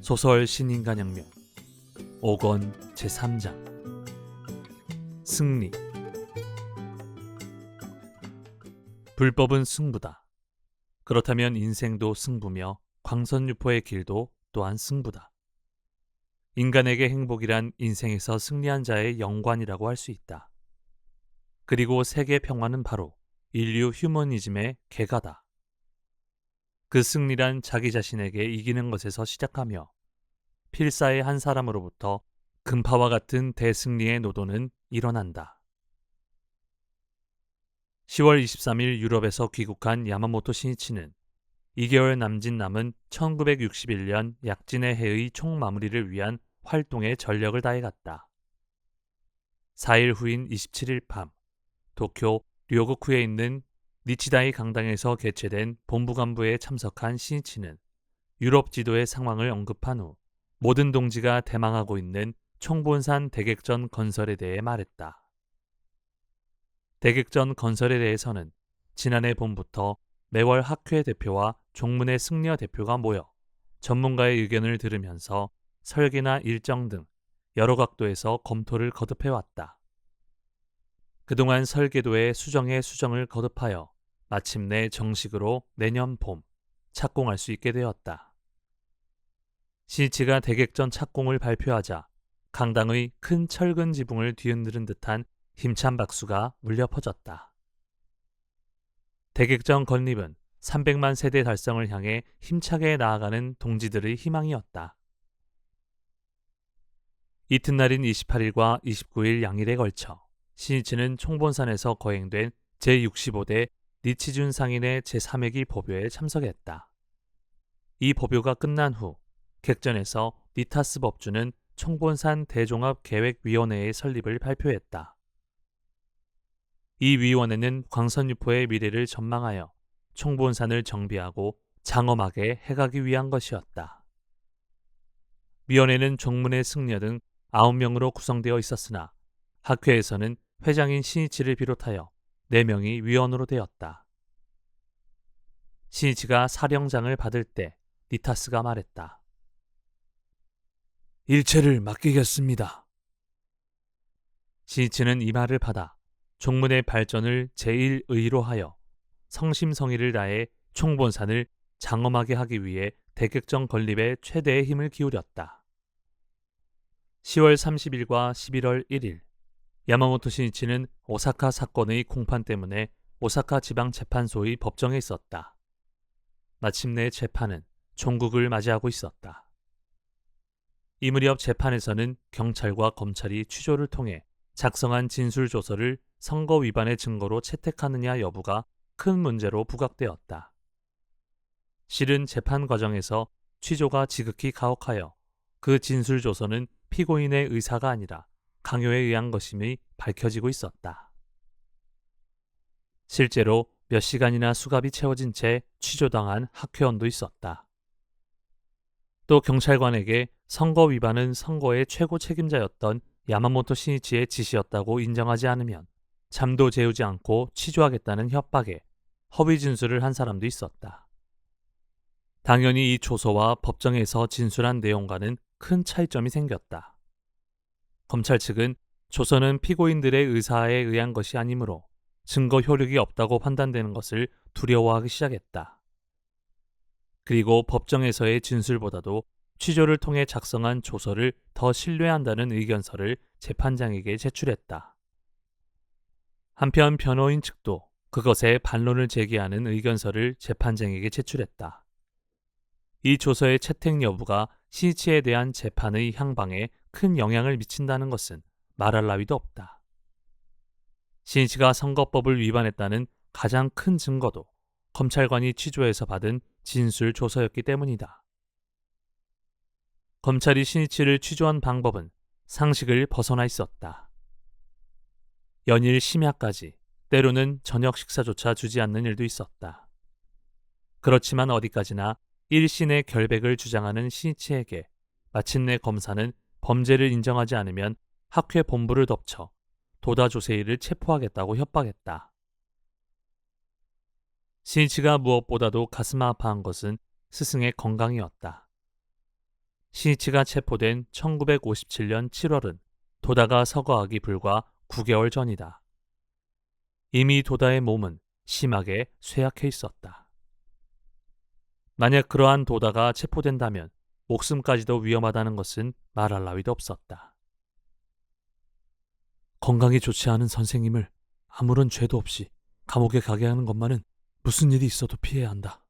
소설 신인간혁명 5권 제3장 승리. 불법은 승부다. 그렇다면 인생도 승부며 광선유포의 길도 또한 승부다. 인간에게 행복이란 인생에서 승리한 자의 영관이라고 할 수 있다. 그리고 세계 평화는 바로 인류 휴머니즘의 개가다. 그 승리란 자기 자신에게 이기는 것에서 시작하며 필사의 한 사람으로부터 금파와 같은 대승리의 노도는 일어난다. 10월 23일 유럽에서 귀국한 야마모토 신이치는 2개월 남짓 남은 1961년 약진의 해의 총마무리를 위한 활동에 전력을 다해갔다. 4일 후인 27일 밤, 도쿄 료고쿠에 있는 니치다이 강당에서 개최된 본부간부에 참석한 신이치는 유럽 지도의 상황을 언급한 후 모든 동지가 대망하고 있는 총본산 대객전 건설에 대해 말했다. 대객전 건설에 대해서는 지난해 봄부터 매월 학회 대표와 종문회 승려 대표가 모여 전문가의 의견을 들으면서 설계나 일정 등 여러 각도에서 검토를 거듭해왔다. 그동안 설계도의 수정에 수정을 거듭하여 마침내 정식으로 내년 봄 착공할 수 있게 되었다. 신이치가 대객전 착공을 발표하자 강당의 큰 철근 지붕을 뒤흔드는 듯한 힘찬 박수가 울려 퍼졌다. 대객전 건립은 300만 세대 달성을 향해 힘차게 나아가는 동지들의 희망이었다. 이튿날인 28일과 29일 양일에 걸쳐 신이치는 총본산에서 거행된 제65대 니치준 상인의 제3회기 법요에 참석했다. 이 법요가 끝난 후 객전에서 니타스 법주는 총본산 대종합계획위원회의 설립을 발표했다. 이 위원회는 광선유포의 미래를 전망하여 총본산을 정비하고 장엄하게 해가기 위한 것이었다. 위원회는 종문의 승려 등 9명으로 구성되어 있었으나 학회에서는 회장인 신이치를 비롯하여 4명이 위원으로 되었다. 신이치가 사령장을 받을 때 니타스가 말했다. 일체를 맡기겠습니다. 신이치는 이 말을 받아 종문의 발전을 제1의로 하여 성심성의를 다해 총본산을 장엄하게 하기 위해 대객전 건립에 최대의 힘을 기울였다. 10월 30일과 11월 1일 야마모토 신이치는 오사카 사건의 공판 때문에 오사카 지방재판소의 법정에 있었다. 마침내 재판은 종국을 맞이하고 있었다. 이 무렵 재판에서는 경찰과 검찰이 취조를 통해 작성한 진술조서를 선거 위반의 증거로 채택하느냐 여부가 큰 문제로 부각되었다. 실은 재판 과정에서 취조가 지극히 가혹하여 그 진술조서는 피고인의 의사가 아니라 강요에 의한 것임이 밝혀지고 있었다. 실제로 몇 시간이나 수갑이 채워진 채 취조당한 학회원도 있었다. 또 경찰관에게 선거 위반은 선거의 최고 책임자였던 야마모토 신이치의 지시였다고 인정하지 않으면 잠도 재우지 않고 취조하겠다는 협박에 허위 진술을 한 사람도 있었다. 당연히 이 조서와 법정에서 진술한 내용과는 큰 차이점이 생겼다. 검찰 측은 조서는 피고인들의 의사에 의한 것이 아니므로 증거 효력이 없다고 판단되는 것을 두려워하기 시작했다. 그리고 법정에서의 진술보다도 취조를 통해 작성한 조서를 더 신뢰한다는 의견서를 재판장에게 제출했다. 한편 변호인 측도 그것에 반론을 제기하는 의견서를 재판장에게 제출했다. 이 조서의 채택 여부가 신이치에 대한 재판의 향방에 큰 영향을 미친다는 것은 말할 나위도 없다. 신이치가 선거법을 위반했다는 가장 큰 증거도 검찰관이 취조해서 받은 진술 조서였기 때문이다. 검찰이 신이치를 취조한 방법은 상식을 벗어나 있었다. 연일 심야까지, 때로는 저녁 식사조차 주지 않는 일도 있었다. 그렇지만 어디까지나 일신의 결백을 주장하는 신이치에게 마침내 검사는 범죄를 인정하지 않으면 학회 본부를 덮쳐 도다조세이를 체포하겠다고 협박했다. 신이치가 무엇보다도 가슴 아파한 것은 스승의 건강이었다. 신이치가 체포된 1957년 7월은 도다가 서거하기 불과 9개월 전이다. 이미 도다의 몸은 심하게 쇠약해 있었다. 만약 그러한 도다가 체포된다면 목숨까지도 위험하다는 것은 말할 나위도 없었다. 건강이 좋지 않은 선생님을 아무런 죄도 없이 감옥에 가게 하는 것만은 무슨 일이 있어도 피해야 한다.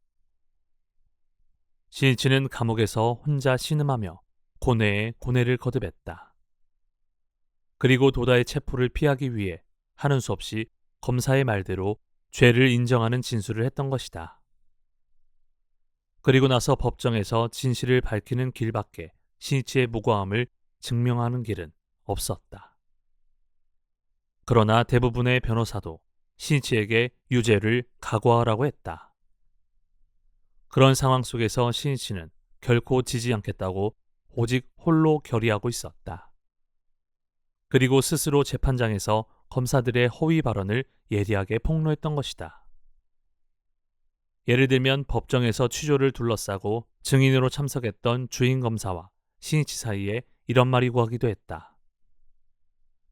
신이치는 감옥에서 혼자 신음하며 고뇌에 고뇌를 거듭했다. 그리고 도다의 체포를 피하기 위해 하는 수 없이 검사의 말대로 죄를 인정하는 진술을 했던 것이다. 그리고 나서 법정에서 진실을 밝히는 길밖에 신이치의 무고함을 증명하는 길은 없었다. 그러나 대부분의 변호사도 신이치에게 유죄를 각오하라고 했다. 그런 상황 속에서 신이치는 결코 지지 않겠다고 오직 홀로 결의하고 있었다. 그리고 스스로 재판장에서 검사들의 허위 발언을 예리하게 폭로했던 것이다. 예를 들면 법정에서 취조를 둘러싸고 증인으로 참석했던 주임 검사와 신이치 사이에 이런 말이 구하기도 했다.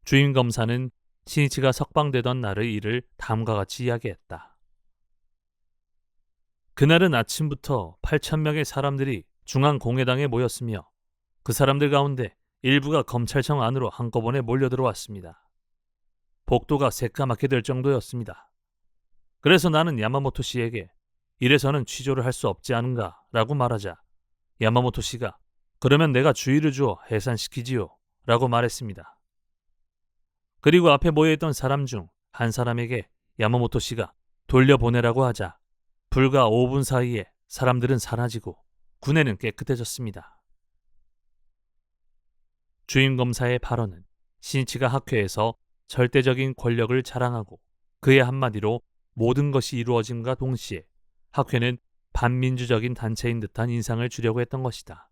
주임 검사는 신이치가 석방되던 날의 일을 다음과 같이 이야기했다. 그날은 아침부터 8,000명의 사람들이 중앙공회당에 모였으며 그 사람들 가운데 일부가 검찰청 안으로 한꺼번에 몰려들어왔습니다. 복도가 새까맣게 될 정도였습니다. 그래서 나는 야마모토 씨에게 이래서는 취조를 할 수 없지 않은가 라고 말하자 야마모토 씨가 그러면 내가 주의를 주어 해산시키지요 라고 말했습니다. 그리고 앞에 모여있던 사람 중 한 사람에게 야마모토 씨가 돌려보내라고 하자 불과 5분 사이에 사람들은 사라지고 군에는 깨끗해졌습니다. 주임검사의 발언은 신이치가 학회에서 절대적인 권력을 자랑하고 그의 한마디로 모든 것이 이루어짐과 동시에 학회는 반민주적인 단체인 듯한 인상을 주려고 했던 것이다.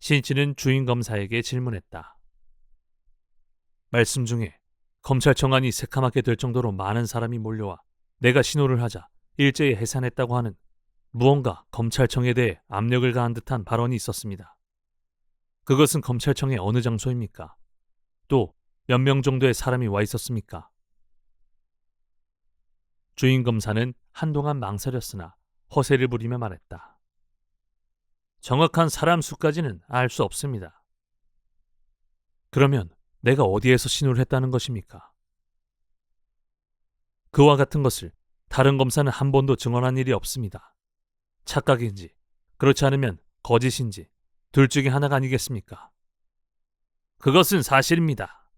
신이치는 주임검사에게 질문했다. 말씀 중에 검찰청 안이 새카맣게 될 정도로 많은 사람이 몰려와 내가 신호를 하자 일제히 해산했다고 하는 무언가 검찰청에 대해 압력을 가한 듯한 발언이 있었습니다. 그것은 검찰청의 어느 장소입니까? 또 몇 명 정도의 사람이 와 있었습니까? 주임검사는 한동안 망설였으나 허세를 부리며 말했다. 정확한 사람 수까지는 알 수 없습니다. 그러면 내가 어디에서 신호를 했다는 것입니까? 그와 같은 것을 다른 검사는 한 번도 증언한 일이 없습니다. 착각인지 그렇지 않으면 거짓인지 둘 중에 하나가 아니겠습니까? 그것은 사실입니다.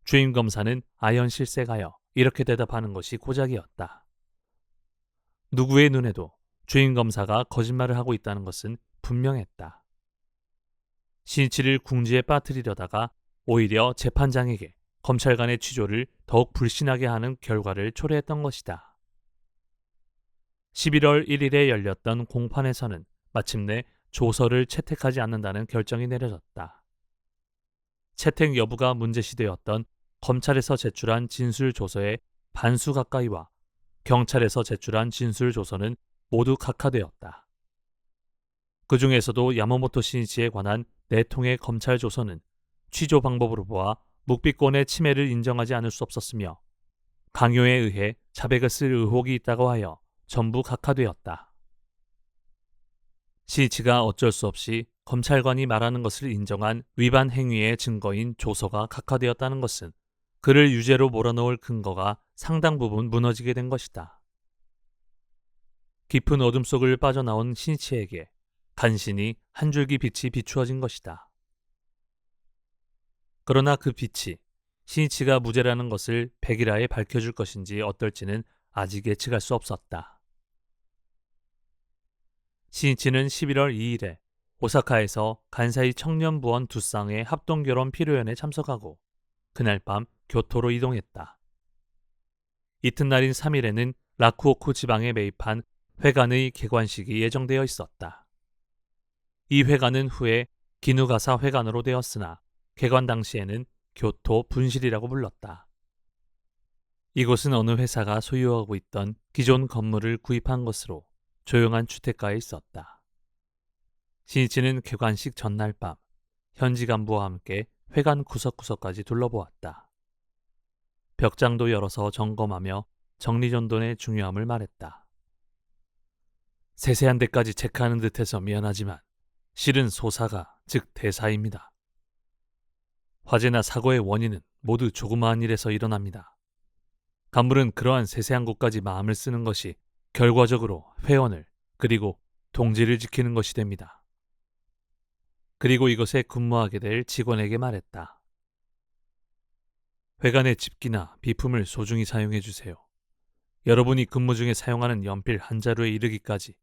주임검사는 아연실색하여 이렇게 대답하는 것이 고작이었다. 누구의 눈에도 주임검사가 거짓말을 하고 있다는 것은 분명했다. 신이치를 궁지에 빠뜨리려다가 오히려 재판장에게 검찰관의 취조를 더욱 불신하게 하는 결과를 초래했던 것이다. 11월 1일에 열렸던 공판에서는 마침내 조서를 채택하지 않는다는 결정이 내려졌다. 채택 여부가 문제시되었던 검찰에서 제출한 진술조서의 반수 가까이와 경찰에서 제출한 진술조서는 모두 각하되었다. 그 중에서도 야마모토 신이치에 관한 4통의 검찰 조서는 취조 방법으로 보아 묵비권의 침해를 인정하지 않을 수 없었으며 강요에 의해 자백을 쓸 의혹이 있다고 하여 전부 각하되었다. 신이치가 어쩔 수 없이 검찰관이 말하는 것을 인정한 위반 행위의 증거인 조서가 각하되었다는 것은 그를 유죄로 몰아넣을 근거가 상당 부분 무너지게 된 것이다. 깊은 어둠 속을 빠져나온 신이치에게 간신히 한 줄기 빛이 비추어진 것이다. 그러나 그 빛이 신이치가 무죄라는 것을 백일하에 밝혀줄 것인지 어떨지는 아직 예측할 수 없었다. 신이치는 11월 2일에 오사카에서 간사이 청년부원 두 쌍의 합동결혼 피로연에 참석하고 그날 밤 교토로 이동했다. 이튿날인 3일에는 라쿠오쿠 지방에 매입한 회관의 개관식이 예정되어 있었다. 이 회관은 후에 기누가사 회관으로 되었으나 개관 당시에는 교토 분실이라고 불렀다. 이곳은 어느 회사가 소유하고 있던 기존 건물을 구입한 것으로 조용한 주택가에 있었다. 신이치는 개관식 전날 밤 현지 간부와 함께 회관 구석구석까지 둘러보았다. 벽장도 열어서 점검하며 정리전돈의 중요함을 말했다. 세세한 데까지 체크하는 듯해서 미안하지만 실은 소사가, 즉 대사입니다. 화재나 사고의 원인은 모두 조그마한 일에서 일어납니다. 간부는 그러한 세세한 곳까지 마음을 쓰는 것이 결과적으로 회원을 그리고 동지를 지키는 것이 됩니다. 그리고 이것에 근무하게 될 직원에게 말했다. 회관의 집기나 비품을 소중히 사용해 주세요. 여러분이 근무 중에 사용하는 연필 한 자루에 이르기까지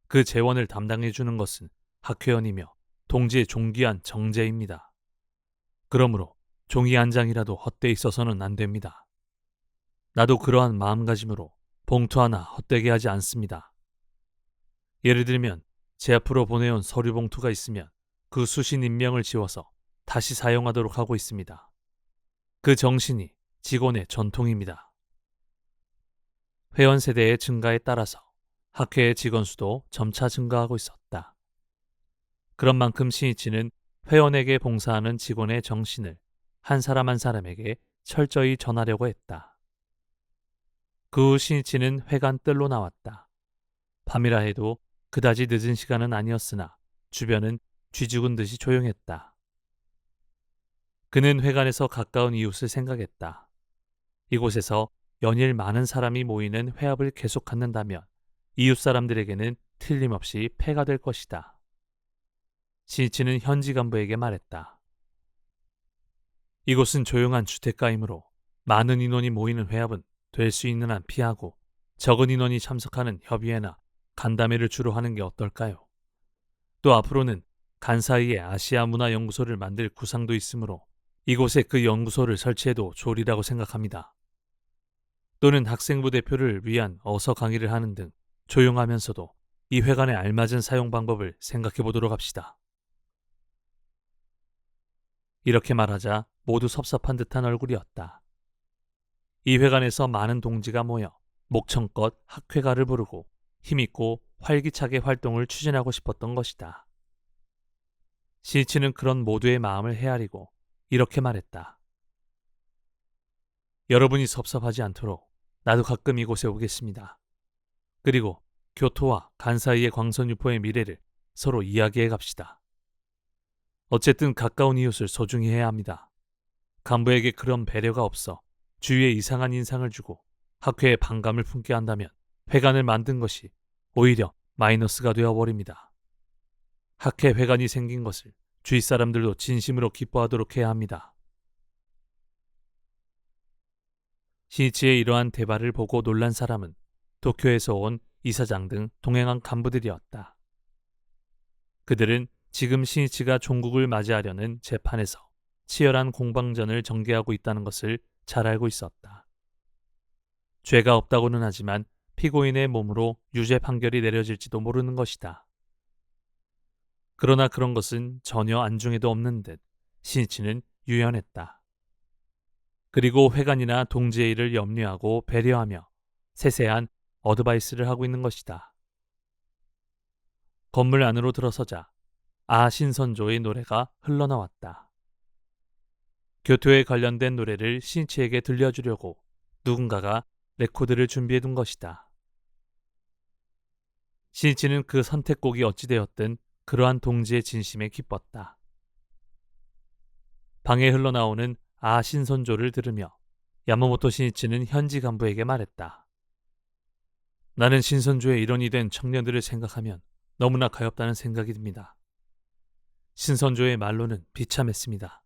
그 재원을 담당해 주는 것은 학회원이며 동지의 존귀한 정제입니다. 그러므로 종이 한 장이라도 헛되이 있어서는 안 됩니다. 나도 그러한 마음가짐으로 봉투 하나 헛되게 하지 않습니다. 예를 들면 제 앞으로 보내온 서류 봉투가 있으면 그 수신 인명을 지워서 다시 사용하도록 하고 있습니다. 그 정신이 직원의 전통입니다. 회원 세대의 증가에 따라서 학회의 직원 수도 점차 증가하고 있었다. 그런 만큼 신이치는 회원에게 봉사하는 직원의 정신을 한 사람 한 사람에게 철저히 전하려고 했다. 그 후 신이치는 회관 뜰로 나왔다. 밤이라 해도 그다지 늦은 시간은 아니었으나 주변은 쥐죽은 듯이 조용했다. 그는 회관에서 가까운 이웃을 생각했다. 이곳에서 연일 많은 사람이 모이는 회합을 계속 갖는다면 이웃 사람들에게는 틀림없이 폐가 될 것이다. 신이치는 현지 간부에게 말했다. 이곳은 조용한 주택가이므로 많은 인원이 모이는 회합은 될 수 있는 한 피하고 적은 인원이 참석하는 협의회나 간담회를 주로 하는 게 어떨까요? 또 앞으로는 간사이에 아시아 문화 연구소를 만들 구상도 있으므로 이곳에 그 연구소를 설치해도 좋으리라고 생각합니다. 또는 학생부 대표를 위한 어서 강의를 하는 등 조용하면서도 이 회관에 알맞은 사용 방법을 생각해 보도록 합시다. 이렇게 말하자 모두 섭섭한 듯한 얼굴이었다. 이 회관에서 많은 동지가 모여 목청껏 학회가를 부르고 힘있고 활기차게 활동을 추진하고 싶었던 것이다. 신이치는 그런 모두의 마음을 헤아리고 이렇게 말했다. 여러분이 섭섭하지 않도록 나도 가끔 이곳에 오겠습니다. 그리고 교토와 간사이의 광선유포의 미래를 서로 이야기해 갑시다. 어쨌든 가까운 이웃을 소중히 해야 합니다. 간부에게 그런 배려가 없어 주위에 이상한 인상을 주고 학회에 반감을 품게 한다면 회관을 만든 것이 오히려 마이너스가 되어버립니다. 학회 회관이 생긴 것을 주위 사람들도 진심으로 기뻐하도록 해야 합니다. 신이치의 이러한 대발을 보고 놀란 사람은 도쿄에서 온 이사장 등 동행한 간부들이었다. 그들은 지금 신이치가 종국을 맞이하려는 재판에서 치열한 공방전을 전개하고 있다는 것을 잘 알고 있었다. 죄가 없다고는 하지만 피고인의 몸으로 유죄 판결이 내려질지도 모르는 것이다. 그러나 그런 것은 전혀 안중에도 없는 듯 신이치는 유연했다. 그리고 회관이나 동지의 일을 염려하고 배려하며 세세한 어드바이스를 하고 있는 것이다. 건물 안으로 들어서자 신선조의 노래가 흘러나왔다. 교토에 관련된 노래를 신이치에게 들려주려고 누군가가 레코드를 준비해둔 것이다. 신이치는 그 선택곡이 어찌되었든 그러한 동지의 진심에 기뻤다. 방에 흘러나오는 신선조를 들으며 야마모토 신이치는 현지 간부에게 말했다. 나는 신선조의 일원이 된 청년들을 생각하면 너무나 가엾다는 생각이 듭니다. 신선조의 말로는 비참했습니다.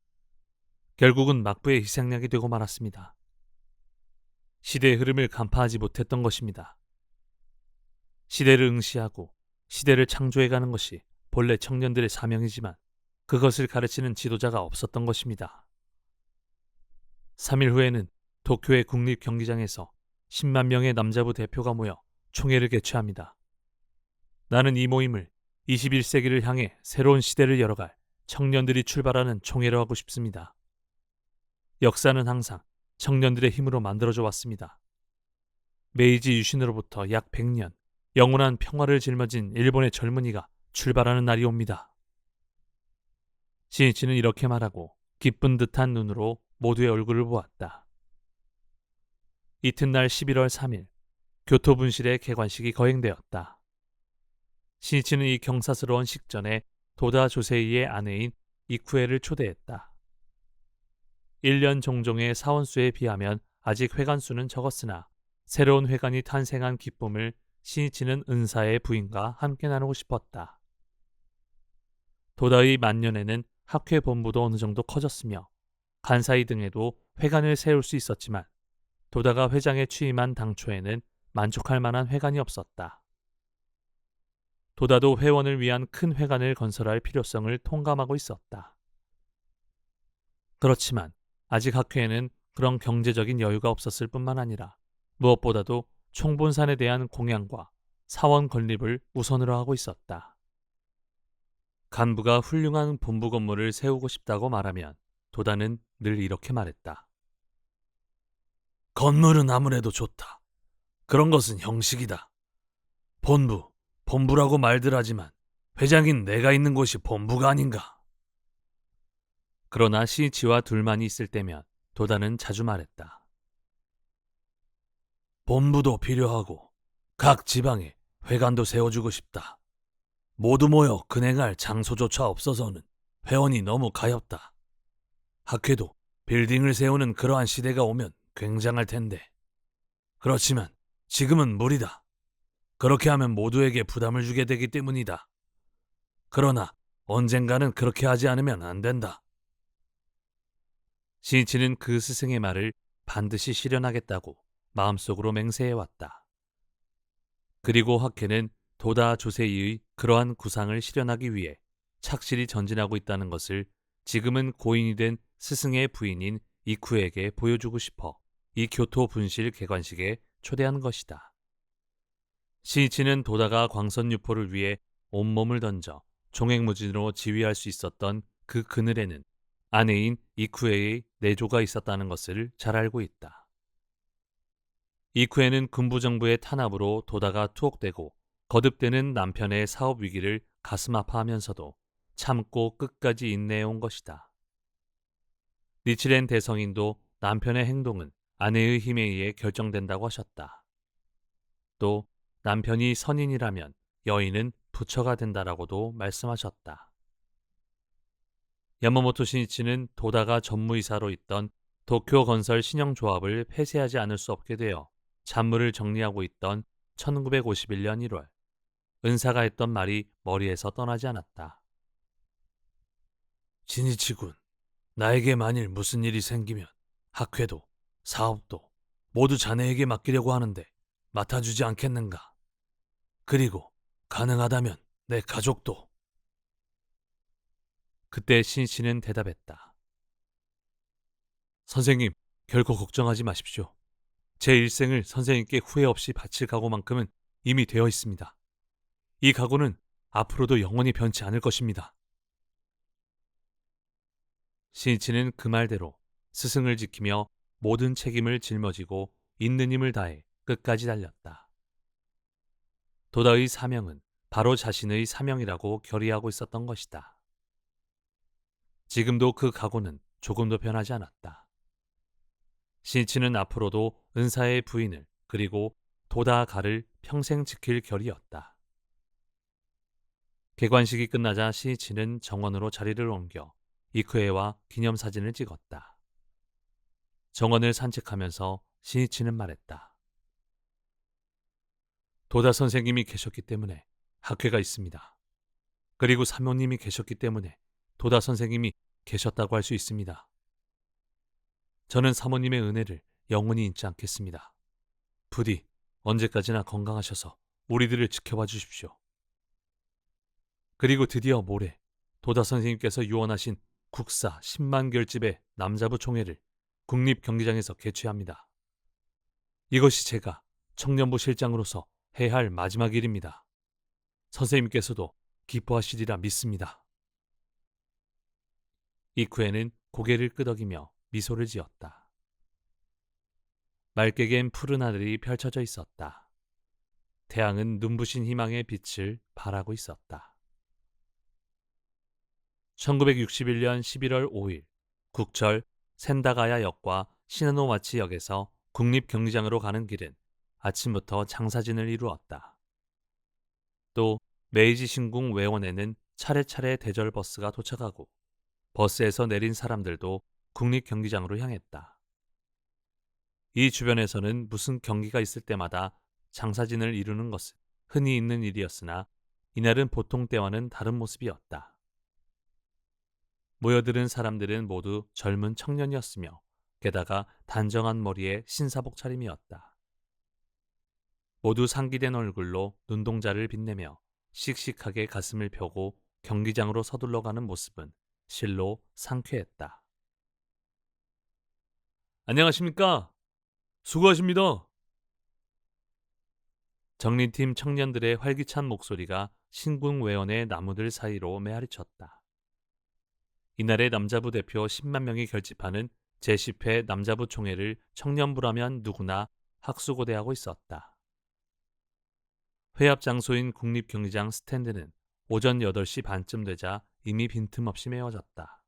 결국은 막부의 희생양이 되고 말았습니다. 시대의 흐름을 간파하지 못했던 것입니다. 시대를 응시하고 시대를 창조해가는 것이 본래 청년들의 사명이지만 그것을 가르치는 지도자가 없었던 것입니다. 3일 후에는 도쿄의 국립경기장에서 10만 명의 남자부 대표가 모여 총회를 개최합니다. 나는 이 모임을 21세기를 향해 새로운 시대를 열어갈 청년들이 출발하는 총회로 하고 싶습니다. 역사는 항상 청년들의 힘으로 만들어져 왔습니다. 메이지 유신으로부터 약 100년 영원한 평화를 짊어진 일본의 젊은이가 출발하는 날이 옵니다. 신이치는 이렇게 말하고 기쁜 듯한 눈으로 모두의 얼굴을 보았다. 이튿날 11월 3일 교토분실의 개관식이 거행되었다. 신이치는 이 경사스러운 식전에 도다 조세이의 아내인 이쿠에를 초대했다. 1년 종종의 사원수에 비하면 아직 회관수는 적었으나 새로운 회관이 탄생한 기쁨을 신이치는 은사의 부인과 함께 나누고 싶었다. 도다의 만년에는 학회 본부도 어느 정도 커졌으며 간사이 등에도 회관을 세울 수 있었지만 도다가 회장에 취임한 당초에는 만족할 만한 회관이 없었다. 도다도 회원을 위한 큰 회관을 건설할 필요성을 통감하고 있었다. 그렇지만 아직 학회에는 그런 경제적인 여유가 없었을 뿐만 아니라 무엇보다도 총본산에 대한 공양과 사원 건립을 우선으로 하고 있었다. 간부가 훌륭한 본부 건물을 세우고 싶다고 말하면 도다는 늘 이렇게 말했다. 건물은 아무래도 좋다. 그런 것은 형식이다. 본부라고 말들 하지만 회장인 내가 있는 곳이 본부가 아닌가. 그러나 시이치와 둘만이 있을 때면 도다는 자주 말했다. 본부도 필요하고 각 지방에 회관도 세워주고 싶다. 모두 모여 근행할 장소조차 없어서는 회원이 너무 가엾다. 학회도 빌딩을 세우는 그러한 시대가 오면 굉장할 텐데. 그렇지만 지금은 무리다. 그렇게 하면 모두에게 부담을 주게 되기 때문이다. 그러나 언젠가는 그렇게 하지 않으면 안 된다. 신이치는 그 스승의 말을 반드시 실현하겠다고 마음속으로 맹세해왔다. 그리고 학회는 도다 조세이의 그러한 구상을 실현하기 위해 착실히 전진하고 있다는 것을 지금은 고인이 된 스승의 부인인 이쿠에게 보여주고 싶어 이 교토 분실 개관식에 초대한 것이다. 신이치는 도다가 광선유포를 위해 온몸을 던져 종횡무진으로 지휘할 수 있었던 그 그늘에는 아내인 이쿠에의 내조가 있었다는 것을 잘 알고 있다. 이쿠에는 군부정부의 탄압으로 도다가 투옥되고 거듭되는 남편의 사업 위기를 가슴 아파하면서도 참고 끝까지 인내해온 것이다. 니치렌 대성인도 남편의 행동은 아내의 힘에 의해 결정된다고 하셨다. 또 남편이 선인이라면 여인은 부처가 된다라고도 말씀하셨다. 야마모토 신이치는 도다가 전무이사로 있던 도쿄 건설 신영조합을 폐쇄하지 않을 수 없게 되어 잔물을 정리하고 있던 1951년 1월 은사가 했던 말이 머리에서 떠나지 않았다. 신이치군, 나에게 만일 무슨 일이 생기면 학회도 사업도 모두 자네에게 맡기려고 하는데 맡아주지 않겠는가? 그리고 가능하다면 내 가족도. 그때 신이치는 대답했다. 선생님, 결코 걱정하지 마십시오. 제 일생을 선생님께 후회 없이 바칠 각오만큼은 이미 되어 있습니다. 이 각오는 앞으로도 영원히 변치 않을 것입니다. 신이치는 그 말대로 스승을 지키며 모든 책임을 짊어지고 있는 힘을 다해 끝까지 달렸다. 도다의 사명은 바로 자신의 사명이라고 결의하고 있었던 것이다. 지금도 그 각오는 조금도 변하지 않았다. 신이치는 앞으로도 은사의 부인을 그리고 도다가를 평생 지킬 결의였다. 개관식이 끝나자 신이치는 정원으로 자리를 옮겨 이쿠에와 기념사진을 찍었다. 정원을 산책하면서 신이치는 말했다. 도다 선생님이 계셨기 때문에 학회가 있습니다. 그리고 사모님이 계셨기 때문에 도다 선생님이 계셨다고 할 수 있습니다. 저는 사모님의 은혜를 영원히 잊지 않겠습니다. 부디 언제까지나 건강하셔서 우리들을 지켜봐 주십시오. 그리고 드디어 모레 도다 선생님께서 유언하신 국사 10만 결집의 남자부 총회를 국립경기장에서 개최합니다. 이것이 제가 청년부 실장으로서 해야 할 마지막 일입니다. 선생님께서도 기뻐하시리라 믿습니다. 이쿠에는 고개를 끄덕이며 미소를 지었다. 맑게 갠 푸른 하늘이 펼쳐져 있었다. 태양은 눈부신 희망의 빛을 발하고 있었다. 1961년 11월 5일 국철 센다가야 역과 시나노마치 역에서 국립경기장으로 가는 길은 아침부터 장사진을 이루었다. 또 메이지 신궁 외원에는 차례차례 대절 버스가 도착하고 버스에서 내린 사람들도 국립경기장으로 향했다. 이 주변에서는 무슨 경기가 있을 때마다 장사진을 이루는 것은 흔히 있는 일이었으나 이날은 보통 때와는 다른 모습이었다. 모여들은 사람들은 모두 젊은 청년이었으며 게다가 단정한 머리에 신사복 차림이었다. 모두 상기된 얼굴로 눈동자를 빛내며 씩씩하게 가슴을 펴고 경기장으로 서둘러 가는 모습은 실로 상쾌했다. 안녕하십니까? 수고하십니다. 정리팀 청년들의 활기찬 목소리가 신궁 외원의 나무들 사이로 메아리쳤다. 이날의 남자부 대표 10만 명이 결집하는 제10회 남자부 총회를 청년부라면 누구나 학수고대하고 있었다. 회합 장소인 국립경기장 스탠드는 오전 8시 반쯤 되자 이미 빈틈없이 메워졌다.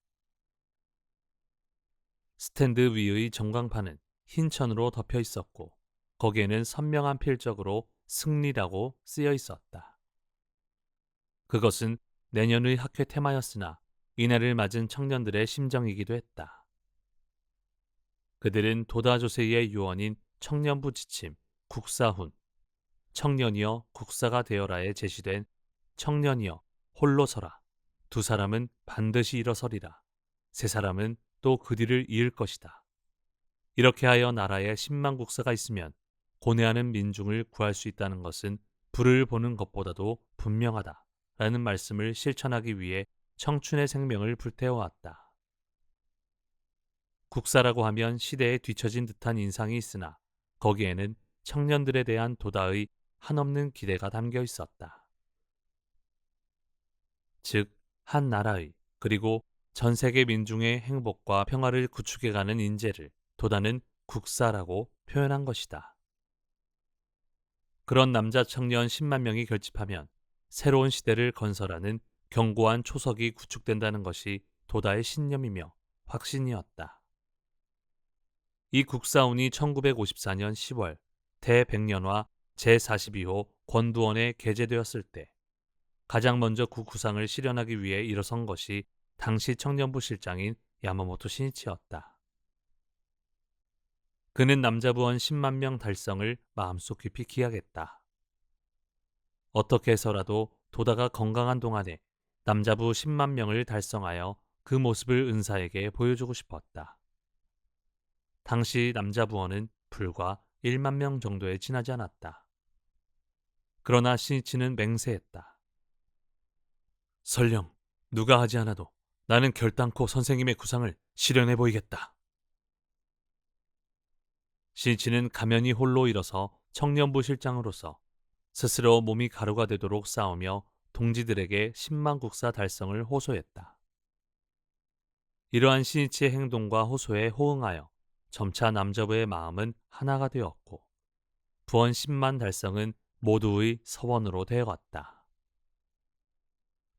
스탠드 위의 전광판은 흰 천으로 덮여 있었고 거기에는 선명한 필적으로 승리라고 쓰여 있었다. 그것은 내년의 학회 테마였으나 이날을 맞은 청년들의 심정이기도 했다. 그들은 도다조세의 유언인 청년부 지침 국사훈, 청년이여 국사가 되어라에 제시된 청년이여 홀로 서라, 두 사람은 반드시 일어서리라, 세 사람은 또 그 뒤를 이을 것이다. 이렇게 하여 나라에 10만 국사가 있으면 고뇌하는 민중을 구할 수 있다는 것은 불을 보는 것보다도 분명하다 라는 말씀을 실천하기 위해 청춘의 생명을 불태워왔다. 국사라고 하면 시대에 뒤처진 듯한 인상이 있으나 거기에는 청년들에 대한 도다의 한없는 기대가 담겨 있었다. 즉, 한 나라의 그리고 전 세계 민중의 행복과 평화를 구축해가는 인재를 도다는 국사라고 표현한 것이다. 그런 남자 청년 10만 명이 결집하면 새로운 시대를 건설하는 견고한 초석이 구축된다는 것이 도다의 신념이며 확신이었다. 이 국사운이 1954년 10월 대백년화 제42호 권두원에 게재되었을 때 가장 먼저 그 구상을 실현하기 위해 일어선 것이 당시 청년부 실장인 야마모토 신이치였다. 그는 남자부원 10만 명 달성을 마음속 깊이 기약했다. 어떻게 해서라도 도다가 건강한 동안에 남자부 10만 명을 달성하여 그 모습을 은사에게 보여주고 싶었다. 당시 남자부원은 불과 1만 명 정도에 지나지 않았다. 그러나 신이치는 맹세했다. 설령 누가 하지 않아도 나는 결단코 선생님의 구상을 실현해 보이겠다. 신이치는 가면이 홀로 일어서 청년부 실장으로서 스스로 몸이 가루가 되도록 싸우며 동지들에게 10만 국사 달성을 호소했다. 이러한 신이치의 행동과 호소에 호응하여 점차 남자부의 마음은 하나가 되었고 부원 10만 달성은 모두의 서원으로 되어갔다.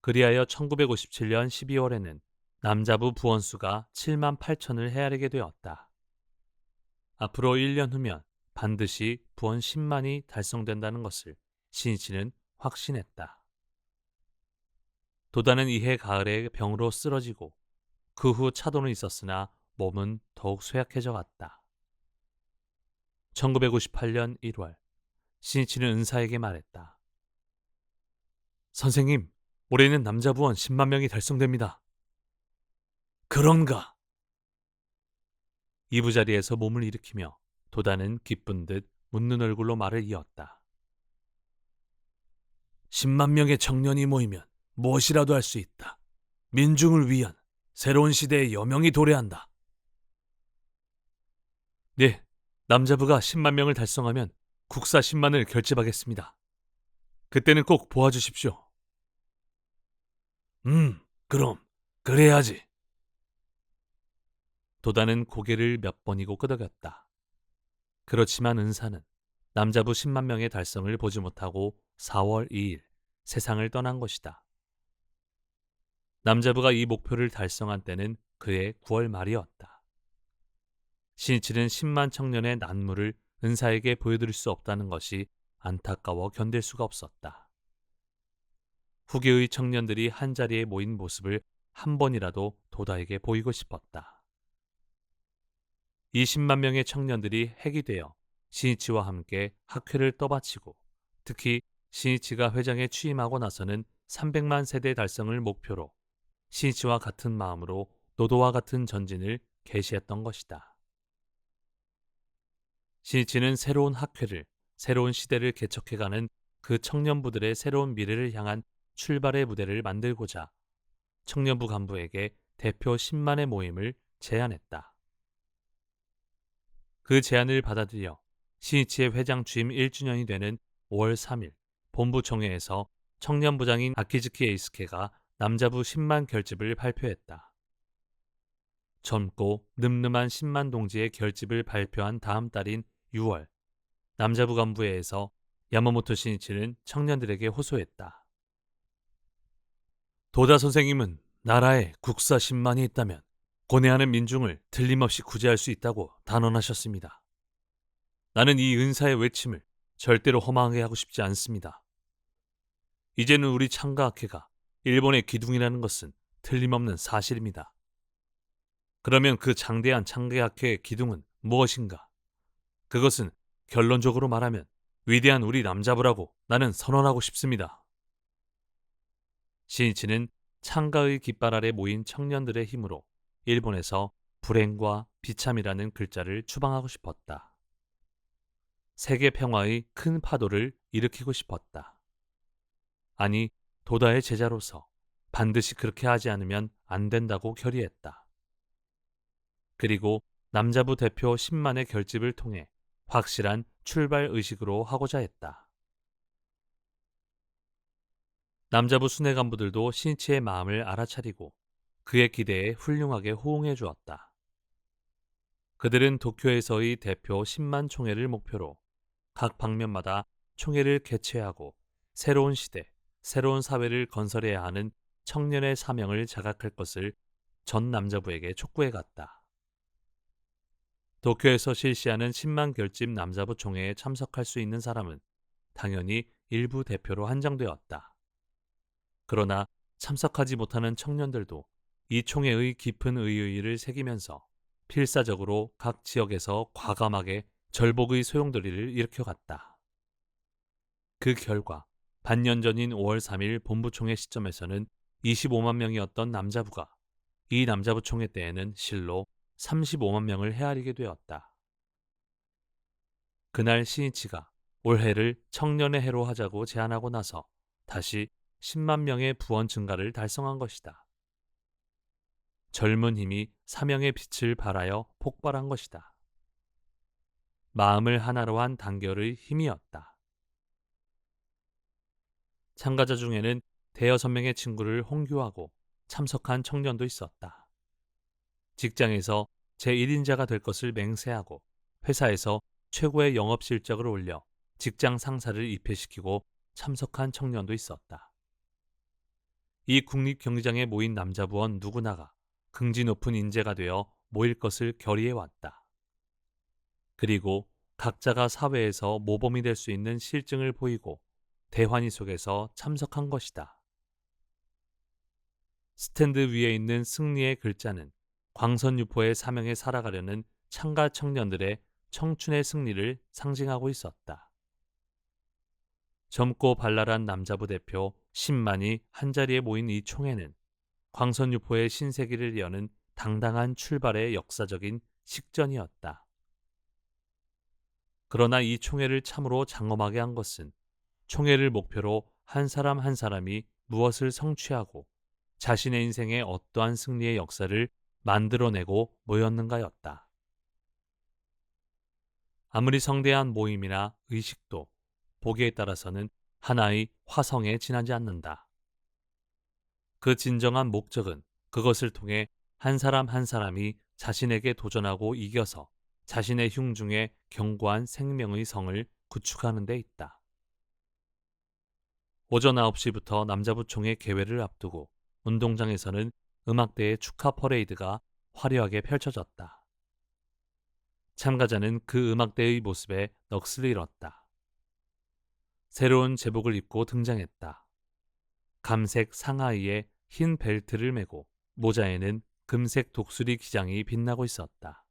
그리하여 1957년 12월에는 남자부 부원수가 7만 8천을 헤아리게 되었다. 앞으로 1년 후면 반드시 부원 10만이 달성된다는 것을 신이치는 확신했다. 도다는 이해 가을에 병으로 쓰러지고 그 후 차도는 있었으나 몸은 더욱 쇠약해져 갔다. 1958년 1월 신이치는 은사에게 말했다. 선생님, 올해는 남자 부원 10만 명이 달성됩니다. 그런가? 이부자리에서 몸을 일으키며 도다는 기쁜 듯 묻는 얼굴로 말을 이었다. 10만 명의 청년이 모이면 무엇이라도 할 수 있다. 민중을 위한 새로운 시대의 여명이 도래한다. 네, 남자부가 10만 명을 달성하면 국사 10만을 결집하겠습니다. 그때는 꼭 보아주십시오. 그럼 그래야지. 도다는 고개를 몇 번이고 끄덕였다. 그렇지만 은사는 남자부 10만 명의 달성을 보지 못하고 4월 2일 세상을 떠난 것이다. 남자부가 이 목표를 달성한 때는 그해 9월 말이었다. 신이치는 10만 청년의 난무를 은사에게 보여드릴 수 없다는 것이 안타까워 견딜 수가 없었다. 후계의 청년들이 한자리에 모인 모습을 한 번이라도 도다에게 보이고 싶었다. 20만 명의 청년들이 핵이 되어 신이치와 함께 학회를 떠받치고 특히 신이치가 회장에 취임하고 나서는 300만 세대 달성을 목표로 신이치와 같은 마음으로 노도와 같은 전진을 개시했던 것이다. 신이치는 새로운 학회를, 새로운 시대를 개척해가는 그 청년부들의 새로운 미래를 향한 출발의 무대를 만들고자 청년부 간부에게 대표 10만의 모임을 제안했다. 그 제안을 받아들여 신이치의 회장 취임 1주년이 되는 5월 3일 본부총회에서 청년부장인 아키즈키 에이스케가 남자부 10만 결집을 발표했다. 젊고 늠름한 10만 동지의 결집을 발표한 다음 달인 6월 남자부 간부회에서 야마모토 신이치는 청년들에게 호소했다. 도다 선생님은 나라에 국사 10만이 있다면 고뇌하는 민중을 틀림없이 구제할 수 있다고 단언하셨습니다. 나는 이 은사의 외침을 절대로 허망하게 하고 싶지 않습니다. 이제는 우리 창가학회가 일본의 기둥이라는 것은 틀림없는 사실입니다. 그러면 그 장대한 창가학회의 기둥은 무엇인가? 그것은 결론적으로 말하면 위대한 우리 남자부라고 나는 선언하고 싶습니다. 신이치는 창가의 깃발 아래 모인 청년들의 힘으로 일본에서 불행과 비참이라는 글자를 추방하고 싶었다. 세계 평화의 큰 파도를 일으키고 싶었다. 아니, 도다의 제자로서 반드시 그렇게 하지 않으면 안 된다고 결의했다. 그리고 남자부 대표 10만의 결집을 통해 확실한 출발 의식으로 하고자 했다. 남자부 수뇌 간부들도 신이치의 마음을 알아차리고 그의 기대에 훌륭하게 호응해 주었다. 그들은 도쿄에서의 대표 10만 총회를 목표로 각 방면마다 총회를 개최하고 새로운 시대, 새로운 사회를 건설해야 하는 청년의 사명을 자각할 것을 전 남자부에게 촉구해 갔다. 도쿄에서 실시하는 10만 결집 남자부 총회에 참석할 수 있는 사람은 당연히 일부 대표로 한정되었다. 그러나 참석하지 못하는 청년들도 이 총회의 깊은 의의를 새기면서 필사적으로 각 지역에서 과감하게 절복의 소용돌이를 일으켜갔다. 그 결과 반년 전인 5월 3일 본부총회 시점에서는 25만 명이었던 남자부가 이 남자부 총회 때에는 실로 35만 명을 헤아리게 되었다. 그날 신이치가 올해를 청년의 해로 하자고 제안하고 나서 다시 10만 명의 부원 증가를 달성한 것이다. 젊은 힘이 사명의 빛을 발하여 폭발한 것이다. 마음을 하나로 한 단결의 힘이었다. 참가자 중에는 대여섯 명의 친구를 홍교하고 참석한 청년도 있었다. 직장에서 제1인자가 될 것을 맹세하고 회사에서 최고의 영업 실적을 올려 직장 상사를 입회시키고 참석한 청년도 있었다. 이 국립경기장에 모인 남자부원 누구나가 긍지 높은 인재가 되어 모일 것을 결의해왔다. 그리고 각자가 사회에서 모범이 될 수 있는 실증을 보이고 대환희 속에서 참석한 것이다. 스탠드 위에 있는 승리의 글자는 광선유포의 사명에 살아가려는 창가 청년들의 청춘의 승리를 상징하고 있었다. 젊고 발랄한 남자부 대표 10만이 한자리에 모인 이 총회는 광선유포의 신세기를 여는 당당한 출발의 역사적인 식전이었다. 그러나 이 총회를 참으로 장엄하게 한 것은 총회를 목표로 한 사람 한 사람이 무엇을 성취하고 자신의 인생에 어떠한 승리의 역사를 만들어내고 모였는가였다. 아무리 성대한 모임이나 의식도 보기에 따라서는 하나의 화성에 지나지 않는다. 그 진정한 목적은 그것을 통해 한 사람 한 사람이 자신에게 도전하고 이겨서 자신의 흉중에 견고한 생명의 성을 구축하는 데 있다. 오전 9시부터 남자부 총회 개회를 앞두고 운동장에서는 음악대의 축하 퍼레이드가 화려하게 펼쳐졌다. 참가자는 그 음악대의 모습에 넋을 잃었다. 새로운 제복을 입고 등장했다. 감색 상하이에 흰 벨트를 메고 모자에는 금색 독수리 기장이 빛나고 있었다.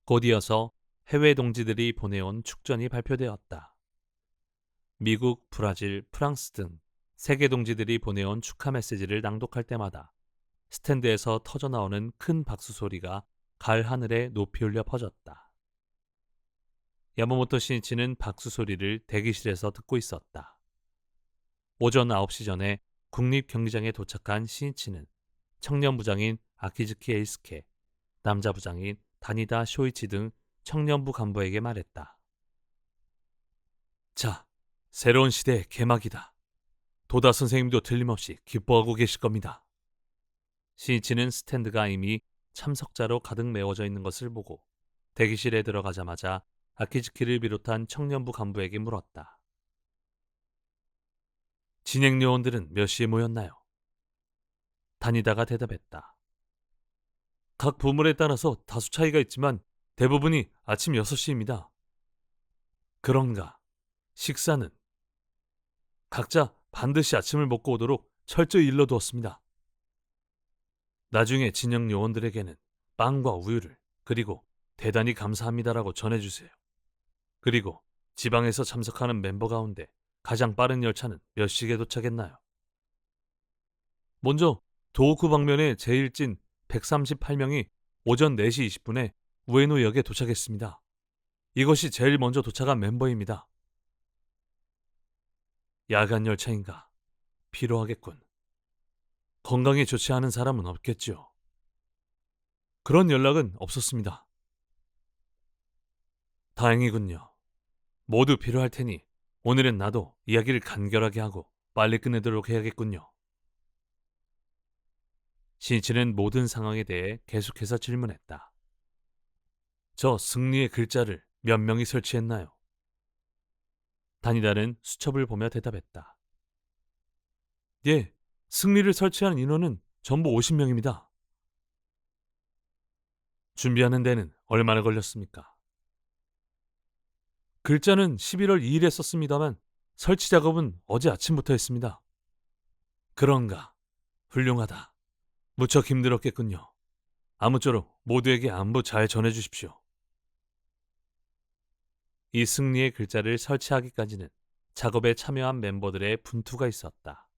곧 이어서 해외 동지들이 보내온 축전이 발표되었다. 미국, 브라질, 프랑스 등 세계 동지들이 보내온 축하 메시지를 낭독할 때마다 스탠드에서 터져나오는 큰 박수 소리가 가을 하늘에 높이 울려 퍼졌다. 야마모토 신이치는 박수 소리를 대기실에서 듣고 있었다. 오전 9시 전에 국립경기장에 도착한 신이치는 청년부장인 아키즈키 에이스케, 남자부장인 다니다 쇼이치 등 청년부 간부에게 말했다. 자, 새로운 시대의 개막이다. 도다 선생님도 틀림없이 기뻐하고 계실 겁니다. 신이치는 스탠드가 이미 참석자로 가득 메워져 있는 것을 보고 대기실에 들어가자마자 아키즈키를 비롯한 청년부 간부에게 물었다. 진행 요원들은 몇 시에 모였나요? 다니다가 대답했다. 각 부문에 따라서 다수 차이가 있지만 대부분이 아침 6시입니다. 그런가? 식사는? 각자 반드시 아침을 먹고 오도록 철저히 일러두었습니다. 나중에 진영 요원들에게는 빵과 우유를 그리고 대단히 감사합니다라고 전해주세요. 그리고 지방에서 참석하는 멤버 가운데 가장 빠른 열차는 몇 시에 도착했나요? 먼저 도호쿠 방면의 제일 찐 138명이 오전 4시 20분에 우에노역에 도착했습니다. 이것이 제일 먼저 도착한 멤버입니다. 야간 열차인가? 피로하겠군. 건강이 좋지 않은 사람은 없겠죠. 그런 연락은 없었습니다. 다행이군요. 모두 필요할 테니 오늘은 나도 이야기를 간결하게 하고 빨리 끝내도록 해야겠군요. 신이치는 모든 상황에 대해 계속해서 질문했다. 저 승리의 글자를 몇 명이 설치했나요? 다니다는 수첩을 보며 대답했다. 예, 승리를 설치한 인원은 전부 50명입니다. 준비하는 데는 얼마나 걸렸습니까? 글자는 11월 2일에 썼습니다만 설치 작업은 어제 아침부터 했습니다. 그런가? 훌륭하다. 무척 힘들었겠군요. 아무쪼록 모두에게 안부 잘 전해주십시오. 이 승리의 글자를 설치하기까지는 작업에 참여한 멤버들의 분투가 있었다.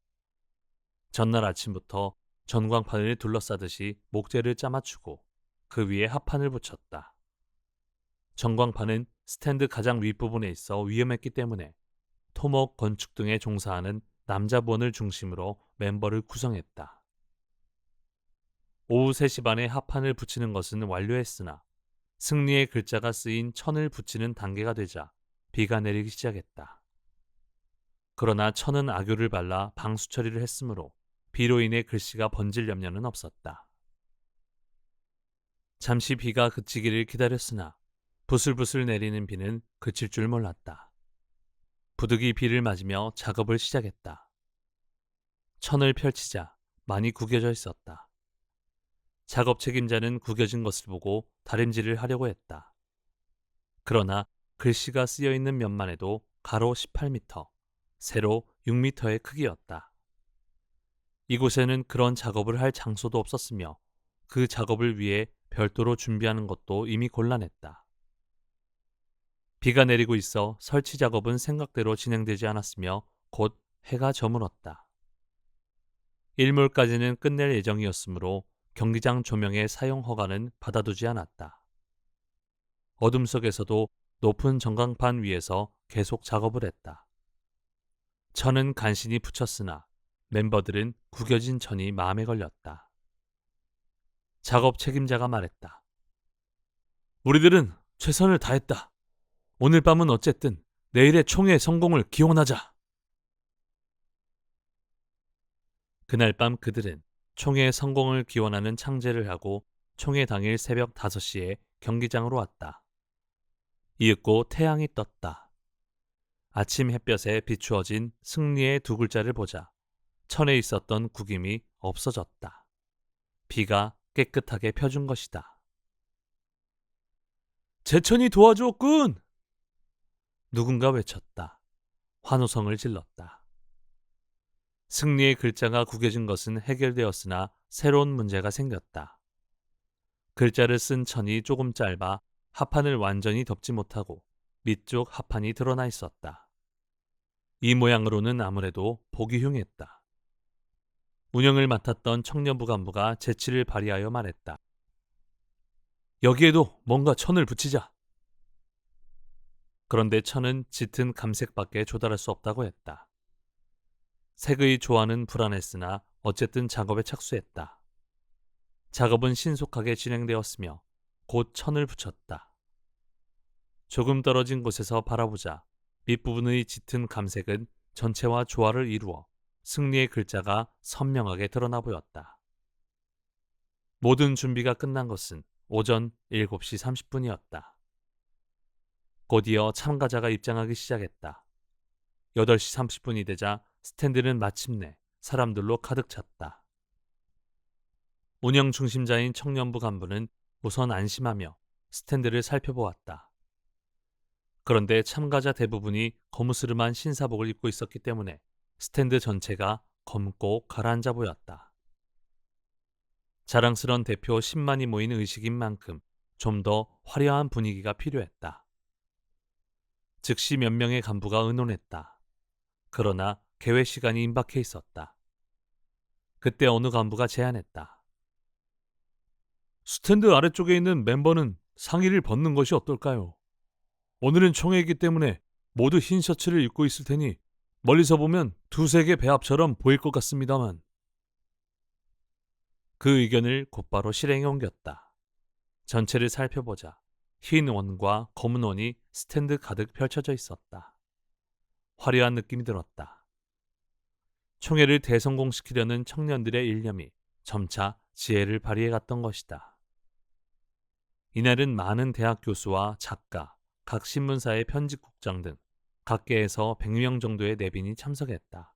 전날 아침부터 전광판을 둘러싸듯이 목재를 짜맞추고 그 위에 합판을 붙였다. 전광판은 스탠드 가장 윗부분에 있어 위험했기 때문에 토목, 건축 등에 종사하는 남자부원을 중심으로 멤버를 구성했다. 오후 3시 반에 합판을 붙이는 것은 완료했으나 승리의 글자가 쓰인 천을 붙이는 단계가 되자 비가 내리기 시작했다. 그러나 천은 악유를 발라 방수 처리를 했으므로 비로 인해 글씨가 번질 염려는 없었다. 잠시 비가 그치기를 기다렸으나 부슬부슬 내리는 비는 그칠 줄 몰랐다. 부득이 비를 맞으며 작업을 시작했다. 천을 펼치자 많이 구겨져 있었다. 작업 책임자는 구겨진 것을 보고 다림질을 하려고 했다. 그러나 글씨가 쓰여 있는 면만 해도 가로 18m, 세로 6m의 크기였다. 이곳에는 그런 작업을 할 장소도 없었으며 그 작업을 위해 별도로 준비하는 것도 이미 곤란했다. 비가 내리고 있어 설치 작업은 생각대로 진행되지 않았으며 곧 해가 저물었다. 일몰까지는 끝낼 예정이었으므로 경기장 조명의 사용 허가는 받아두지 않았다. 어둠 속에서도 높은 전광판 위에서 계속 작업을 했다. 천은 간신히 붙였으나 멤버들은 구겨진 천이 마음에 걸렸다. 작업 책임자가 말했다. 우리들은 최선을 다했다. 오늘 밤은 어쨌든 내일의 총회 성공을 기원하자. 그날 밤 그들은 총회 성공을 기원하는 창제를 하고 총회 당일 새벽 5시에 경기장으로 왔다. 이윽고 태양이 떴다. 아침 햇볕에 비추어진 승리의 두 글자를 보자 천에 있었던 구김이 없어졌다. 비가 깨끗하게 펴준 것이다. 제천이 도와주었군! 누군가 외쳤다. 환호성을 질렀다. 승리의 글자가 구겨진 것은 해결되었으나 새로운 문제가 생겼다. 글자를 쓴 천이 조금 짧아 하판을 완전히 덮지 못하고 밑쪽 하판이 드러나 있었다. 이 모양으로는 아무래도 보기 흉했다. 운영을 맡았던 청년부 간부가 재치를 발휘하여 말했다. 여기에도 뭔가 천을 붙이자. 그런데 천은 짙은 감색밖에 조달할 수 없다고 했다. 색의 조화는 불안했으나 어쨌든 작업에 착수했다. 작업은 신속하게 진행되었으며 곧 천을 붙였다. 조금 떨어진 곳에서 바라보자 밑부분의 짙은 감색은 전체와 조화를 이루어 승리의 글자가 선명하게 드러나 보였다. 모든 준비가 끝난 것은 오전 7시 30분이었다. 곧이어 참가자가 입장하기 시작했다. 8시 30분이 되자 스탠드는 마침내 사람들로 가득 찼다. 운영 중심자인 청년부 간부는 우선 안심하며 스탠드를 살펴보았다. 그런데 참가자 대부분이 거무스름한 신사복을 입고 있었기 때문에 스탠드 전체가 검고 가라앉아 보였다. 자랑스런 대표 10만이 모인 의식인 만큼 좀 더 화려한 분위기가 필요했다. 즉시 몇 명의 간부가 의논했다. 그러나 개회 시간이 임박해 있었다. 그때 어느 간부가 제안했다. 스탠드 아래쪽에 있는 멤버는 상의를 벗는 것이 어떨까요? 오늘은 총회이기 때문에 모두 흰 셔츠를 입고 있을 테니 멀리서 보면 두세 개 배합처럼 보일 것 같습니다만. 그 의견을 곧바로 실행에 옮겼다. 전체를 살펴보자 흰 원과 검은 원이 스탠드 가득 펼쳐져 있었다. 화려한 느낌이 들었다. 총회를 대성공시키려는 청년들의 일념이 점차 지혜를 발휘해갔던 것이다. 이날은 많은 대학 교수와 작가, 각 신문사의 편집국장 등 각계에서 100명 정도의 내빈이 참석했다.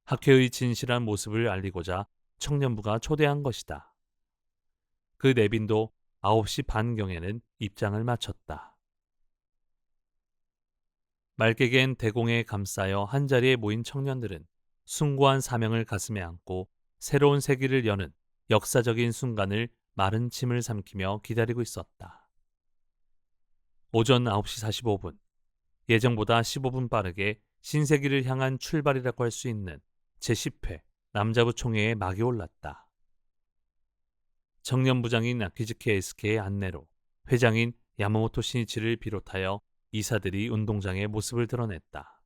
학회의 진실한 모습을 알리고자 청년부가 초대한 것이다. 그 내빈도 9시 반경에는 입장을 마쳤다. 맑게 갠 대공에 감싸여 한자리에 모인 청년들은 숭고한 사명을 가슴에 안고 새로운 세기를 여는 역사적인 순간을 마른 침을 삼키며 기다리고 있었다. 오전 9시 45분, 예정보다 15분 빠르게 신세기를 향한 출발이라고 할 수 있는 제10회 남자부 총회에 막이 올랐다. 청년부장인 아키즈키 에이스케의 안내로 회장인 야마모토 신이치를 비롯하여 이사들이 운동장에 모습을 드러냈다.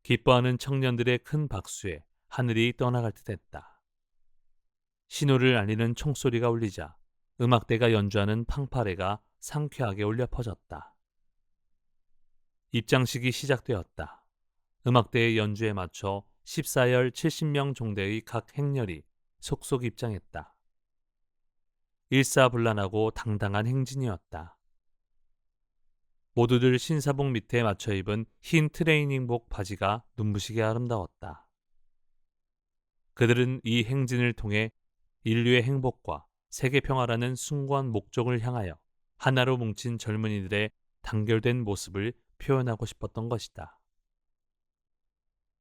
기뻐하는 청년들의 큰 박수에 하늘이 떠나갈 듯했다. 신호를 알리는 총소리가 울리자 음악대가 연주하는 팡파레가 상쾌하게 울려 퍼졌다. 입장식이 시작되었다. 음악대의 연주에 맞춰 14열 70명 종대의 각 행렬이 속속 입장했다. 일사불란하고 당당한 행진이었다. 모두들 신사복 밑에 맞춰 입은 흰 트레이닝복 바지가 눈부시게 아름다웠다. 그들은 이 행진을 통해 인류의 행복과 세계 평화라는 숭고한 목적을 향하여 하나로 뭉친 젊은이들의 단결된 모습을 표현하고 싶었던 것이다.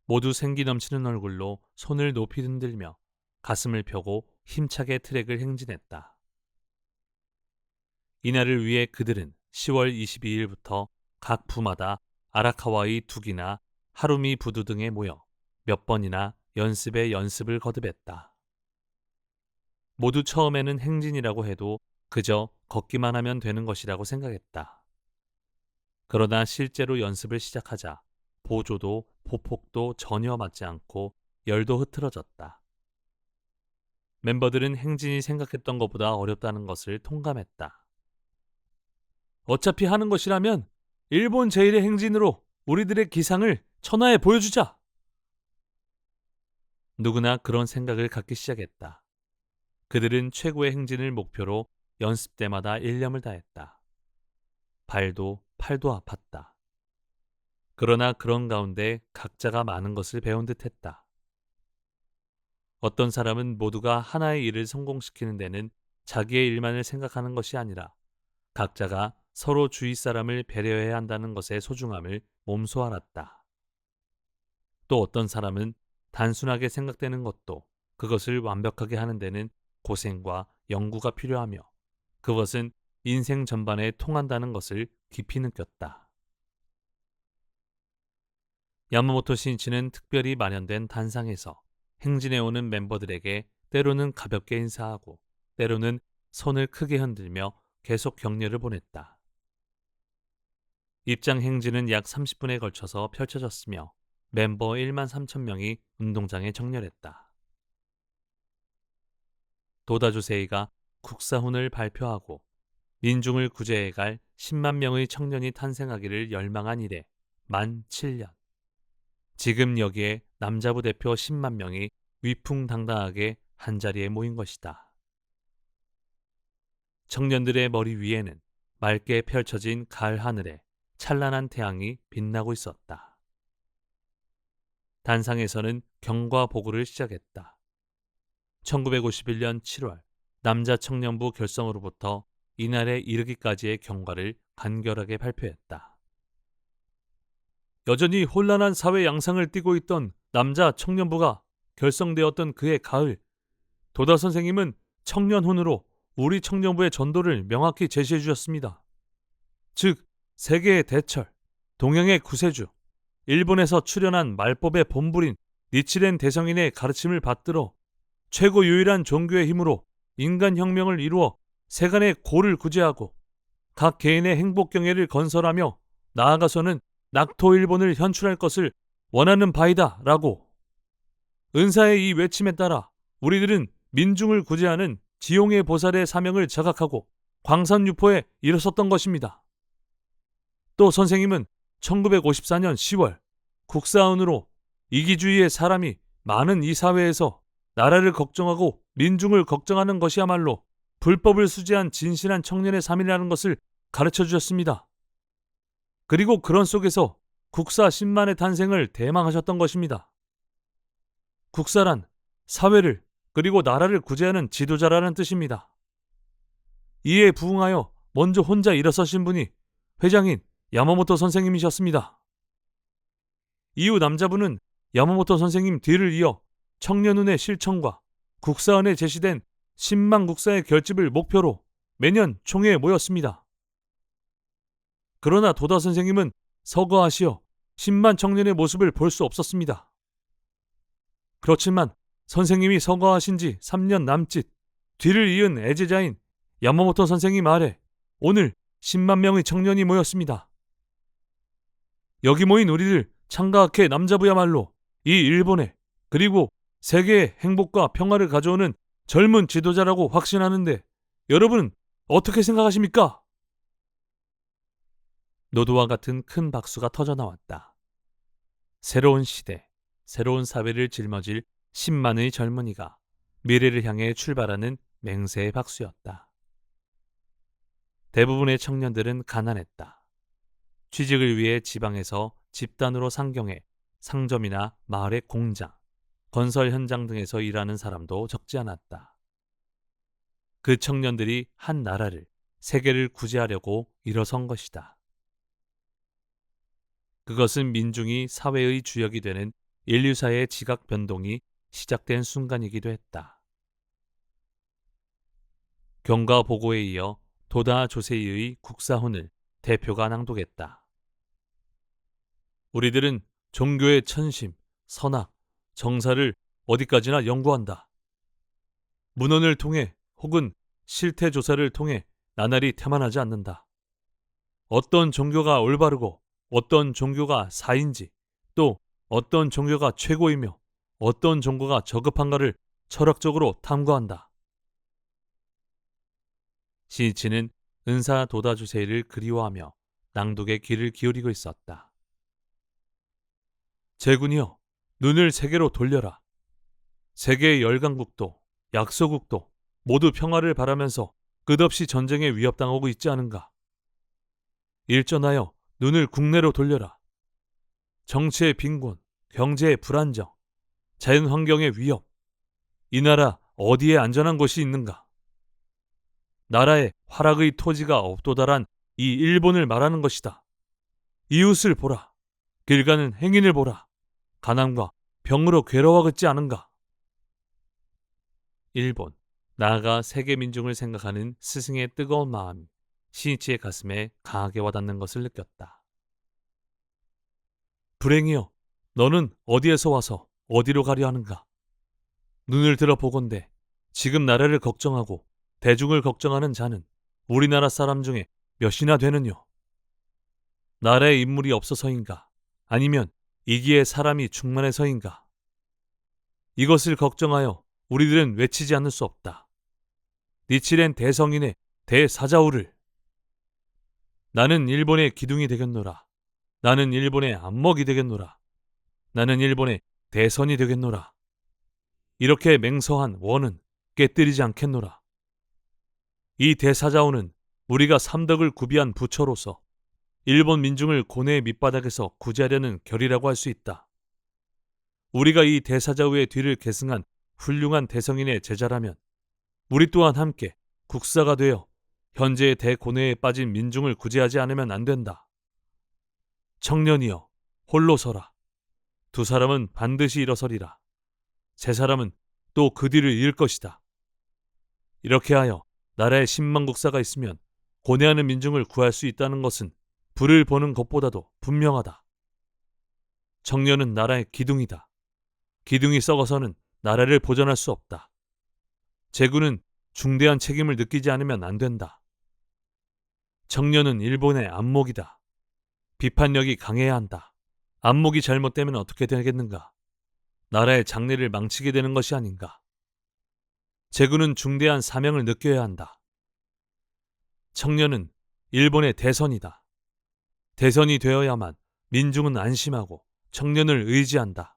모두 생기 넘치는 얼굴로 손을 높이 흔들며 가슴을 펴고 힘차게 트랙을 행진했다. 이날을 위해 그들은 10월 22일부터 각 부마다 아라카와의 둑이나 하루미 부두 등에 모여 몇 번이나 연습을 거듭했다. 모두 처음에는 행진이라고 해도 그저 걷기만 하면 되는 것이라고 생각했다. 그러나 실제로 연습을 시작하자 보조도 보폭도 전혀 맞지 않고 열도 흐트러졌다. 멤버들은 행진이 생각했던 것보다 어렵다는 것을 통감했다. 어차피 하는 것이라면 일본 제1의 행진으로 우리들의 기상을 천하에 보여주자. 누구나 그런 생각을 갖기 시작했다. 그들은 최고의 행진을 목표로 연습 때마다 일념을 다했다. 발도 팔도 아팠다. 그러나 그런 가운데 각자가 많은 것을 배운 듯했다. 어떤 사람은 모두가 하나의 일을 성공시키는 데는 자기의 일만을 생각하는 것이 아니라 각자가 서로 주위 사람을 배려해야 한다는 것의 소중함을 몸소 알았다. 또 어떤 사람은 단순하게 생각되는 것도 그것을 완벽하게 하는 데는 고생과 연구가 필요하며 그것은 인생 전반에 통한다는 것을 깊이 느꼈다. 야마모토 신이치는 특별히 마련된 단상에서 행진해오는 멤버들에게 때로는 가볍게 인사하고 때로는 손을 크게 흔들며 계속 격려를 보냈다. 입장 행진은 약 30분에 걸쳐서 펼쳐졌으며 멤버 1만 3천 명이 운동장에 정렬했다. 도다주세이가 국사훈을 발표하고 민중을 구제해갈 10만 명의 청년이 탄생하기를 열망한 이래 만 7년. 지금 여기에 남자부 대표 10만 명이 위풍당당하게 한자리에 모인 것이다. 청년들의 머리 위에는 맑게 펼쳐진 가을 하늘에 찬란한 태양이 빛나고 있었다. 단상에서는 경과 보고를 시작했다. 1951년 7월 남자 청년부 결성으로부터 이날에 이르기까지의 경과를 간결하게 발표했다. 여전히 혼란한 사회 양상을 띠고 있던 남자 청년부가 결성되었던 그해 가을, 도다 선생님은 청년훈으로 우리 청년부의 전도를 명확히 제시해 주셨습니다. 즉, 세계의 대철, 동양의 구세주, 일본에서 출현한 말법의 본불인 니치렌 대성인의 가르침을 받들어 최고 유일한 종교의 힘으로 인간혁명을 이루어 세간의 고를 구제하고 각 개인의 행복 경애를 건설하며 나아가서는 낙토 일본을 현출할 것을 원하는 바이다 라고. 은사의 이 외침에 따라 우리들은 민중을 구제하는 지용의 보살의 사명을 자각하고 광산유포에 일어섰던 것입니다. 또 선생님은 1954년 10월 국사훈으로 이기주의의 사람이 많은 이 사회에서 나라를 걱정하고 민중을 걱정하는 것이야말로 불법을 수재한 진실한 청년의 삶이라는 것을 가르쳐 주셨습니다. 그리고 그런 속에서 국사 10만의 탄생을 대망하셨던 것입니다. 국사란 사회를 그리고 나라를 구제하는 지도자라는 뜻입니다. 이에 부응하여 먼저 혼자 일어서신 분이 회장인 야마모토 선생님이셨습니다. 이후 남자부는 야마모토 선생님 뒤를 이어 청년훈의 실천과 국사원에 제시된 10만 국사의 결집을 목표로 매년 총회에 모였습니다. 그러나 도다 선생님은 서거하시어 10만 청년의 모습을 볼 수 없었습니다. 그렇지만 선생님이 서거하신 지 3년 남짓 뒤를 이은 애제자인 야마모토 선생님 아래 오늘 10만 명의 청년이 모였습니다. 여기 모인 우리를 창가학회 남자부야말로 이 일본에 그리고 세계의 행복과 평화를 가져오는 젊은 지도자라고 확신하는데 여러분 어떻게 생각하십니까? 노도와 같은 큰 박수가 터져나왔다. 새로운 시대, 새로운 사회를 짊어질 10만의 젊은이가 미래를 향해 출발하는 맹세의 박수였다. 대부분의 청년들은 가난했다. 취직을 위해 지방에서 집단으로 상경해 상점이나 마을의 공장, 건설 현장 등에서 일하는 사람도 적지 않았다. 그 청년들이 한 나라를, 세계를 구제하려고 일어선 것이다. 그것은 민중이 사회의 주역이 되는 인류사의 지각 변동이 시작된 순간이기도 했다. 경과 보고에 이어 도다 조세이의 국사훈을 대표가 낭독했다. 우리들은 종교의 천심, 선악, 정사를 어디까지나 연구한다. 문헌을 통해 혹은 실태 조사를 통해 나날이 태만하지 않는다. 어떤 종교가 올바르고 어떤 종교가 사인지 또 어떤 종교가 최고이며 어떤 종교가 저급한가를 철학적으로 탐구한다. 시이치는 은사 도다주세이를 그리워하며 낭독에 귀를 기울이고 있었다. 제군이여, 눈을 세계로 돌려라. 세계의 열강국도, 약소국도 모두 평화를 바라면서 끝없이 전쟁에 위협당하고 있지 않은가. 일전하여 눈을 국내로 돌려라. 정치의 빈곤, 경제의 불안정, 자연환경의 위협, 이 나라 어디에 안전한 곳이 있는가? 나라에 활락의 토지가 없도다란 이 일본을 말하는 것이다. 이웃을 보라. 길 가는 행인을 보라. 가난과 병으로 괴로워하겠지 않은가? 일본, 나아가 세계 민중을 생각하는 스승의 뜨거운 마음이 시니치의 가슴에 강하게 와닿는 것을 느꼈다. 불행이여, 너는 어디에서 와서 어디로 가려 하는가? 눈을 들어 보건대 지금 나라를 걱정하고 대중을 걱정하는 자는 우리나라 사람 중에 몇이나 되느뇨? 나라에 인물이 없어서인가? 아니면 이기에 사람이 충만해서인가? 이것을 걱정하여 우리들은 외치지 않을 수 없다. 니치렌 대성인의 대사자우를. 나는 일본의 기둥이 되겠노라. 나는 일본의 안목이 되겠노라. 나는 일본의 대선이 되겠노라. 이렇게 맹서한 원은 깨뜨리지 않겠노라. 이 대사자우는 우리가 삼덕을 구비한 부처로서 일본 민중을 고뇌의 밑바닥에서 구제하려는 결이라고 할 수 있다. 우리가 이 대사자우의 뒤를 계승한 훌륭한 대성인의 제자라면 우리 또한 함께 국사가 되어 현재의 대고뇌에 빠진 민중을 구제하지 않으면 안 된다. 청년이여 홀로 서라. 두 사람은 반드시 일어서리라. 세 사람은 또 그 뒤를 이을 것이다. 이렇게 하여 나라에 10만 국사가 있으면 고뇌하는 민중을 구할 수 있다는 것은 불을 보는 것보다도 분명하다. 청년은 나라의 기둥이다. 기둥이 썩어서는 나라를 보존할 수 없다. 제군은 중대한 책임을 느끼지 않으면 안 된다. 청년은 일본의 안목이다. 비판력이 강해야 한다. 안목이 잘못되면 어떻게 되겠는가? 나라의 장래를 망치게 되는 것이 아닌가? 제군은 중대한 사명을 느껴야 한다. 청년은 일본의 대선이다. 대선이 되어야만 민중은 안심하고 청년을 의지한다.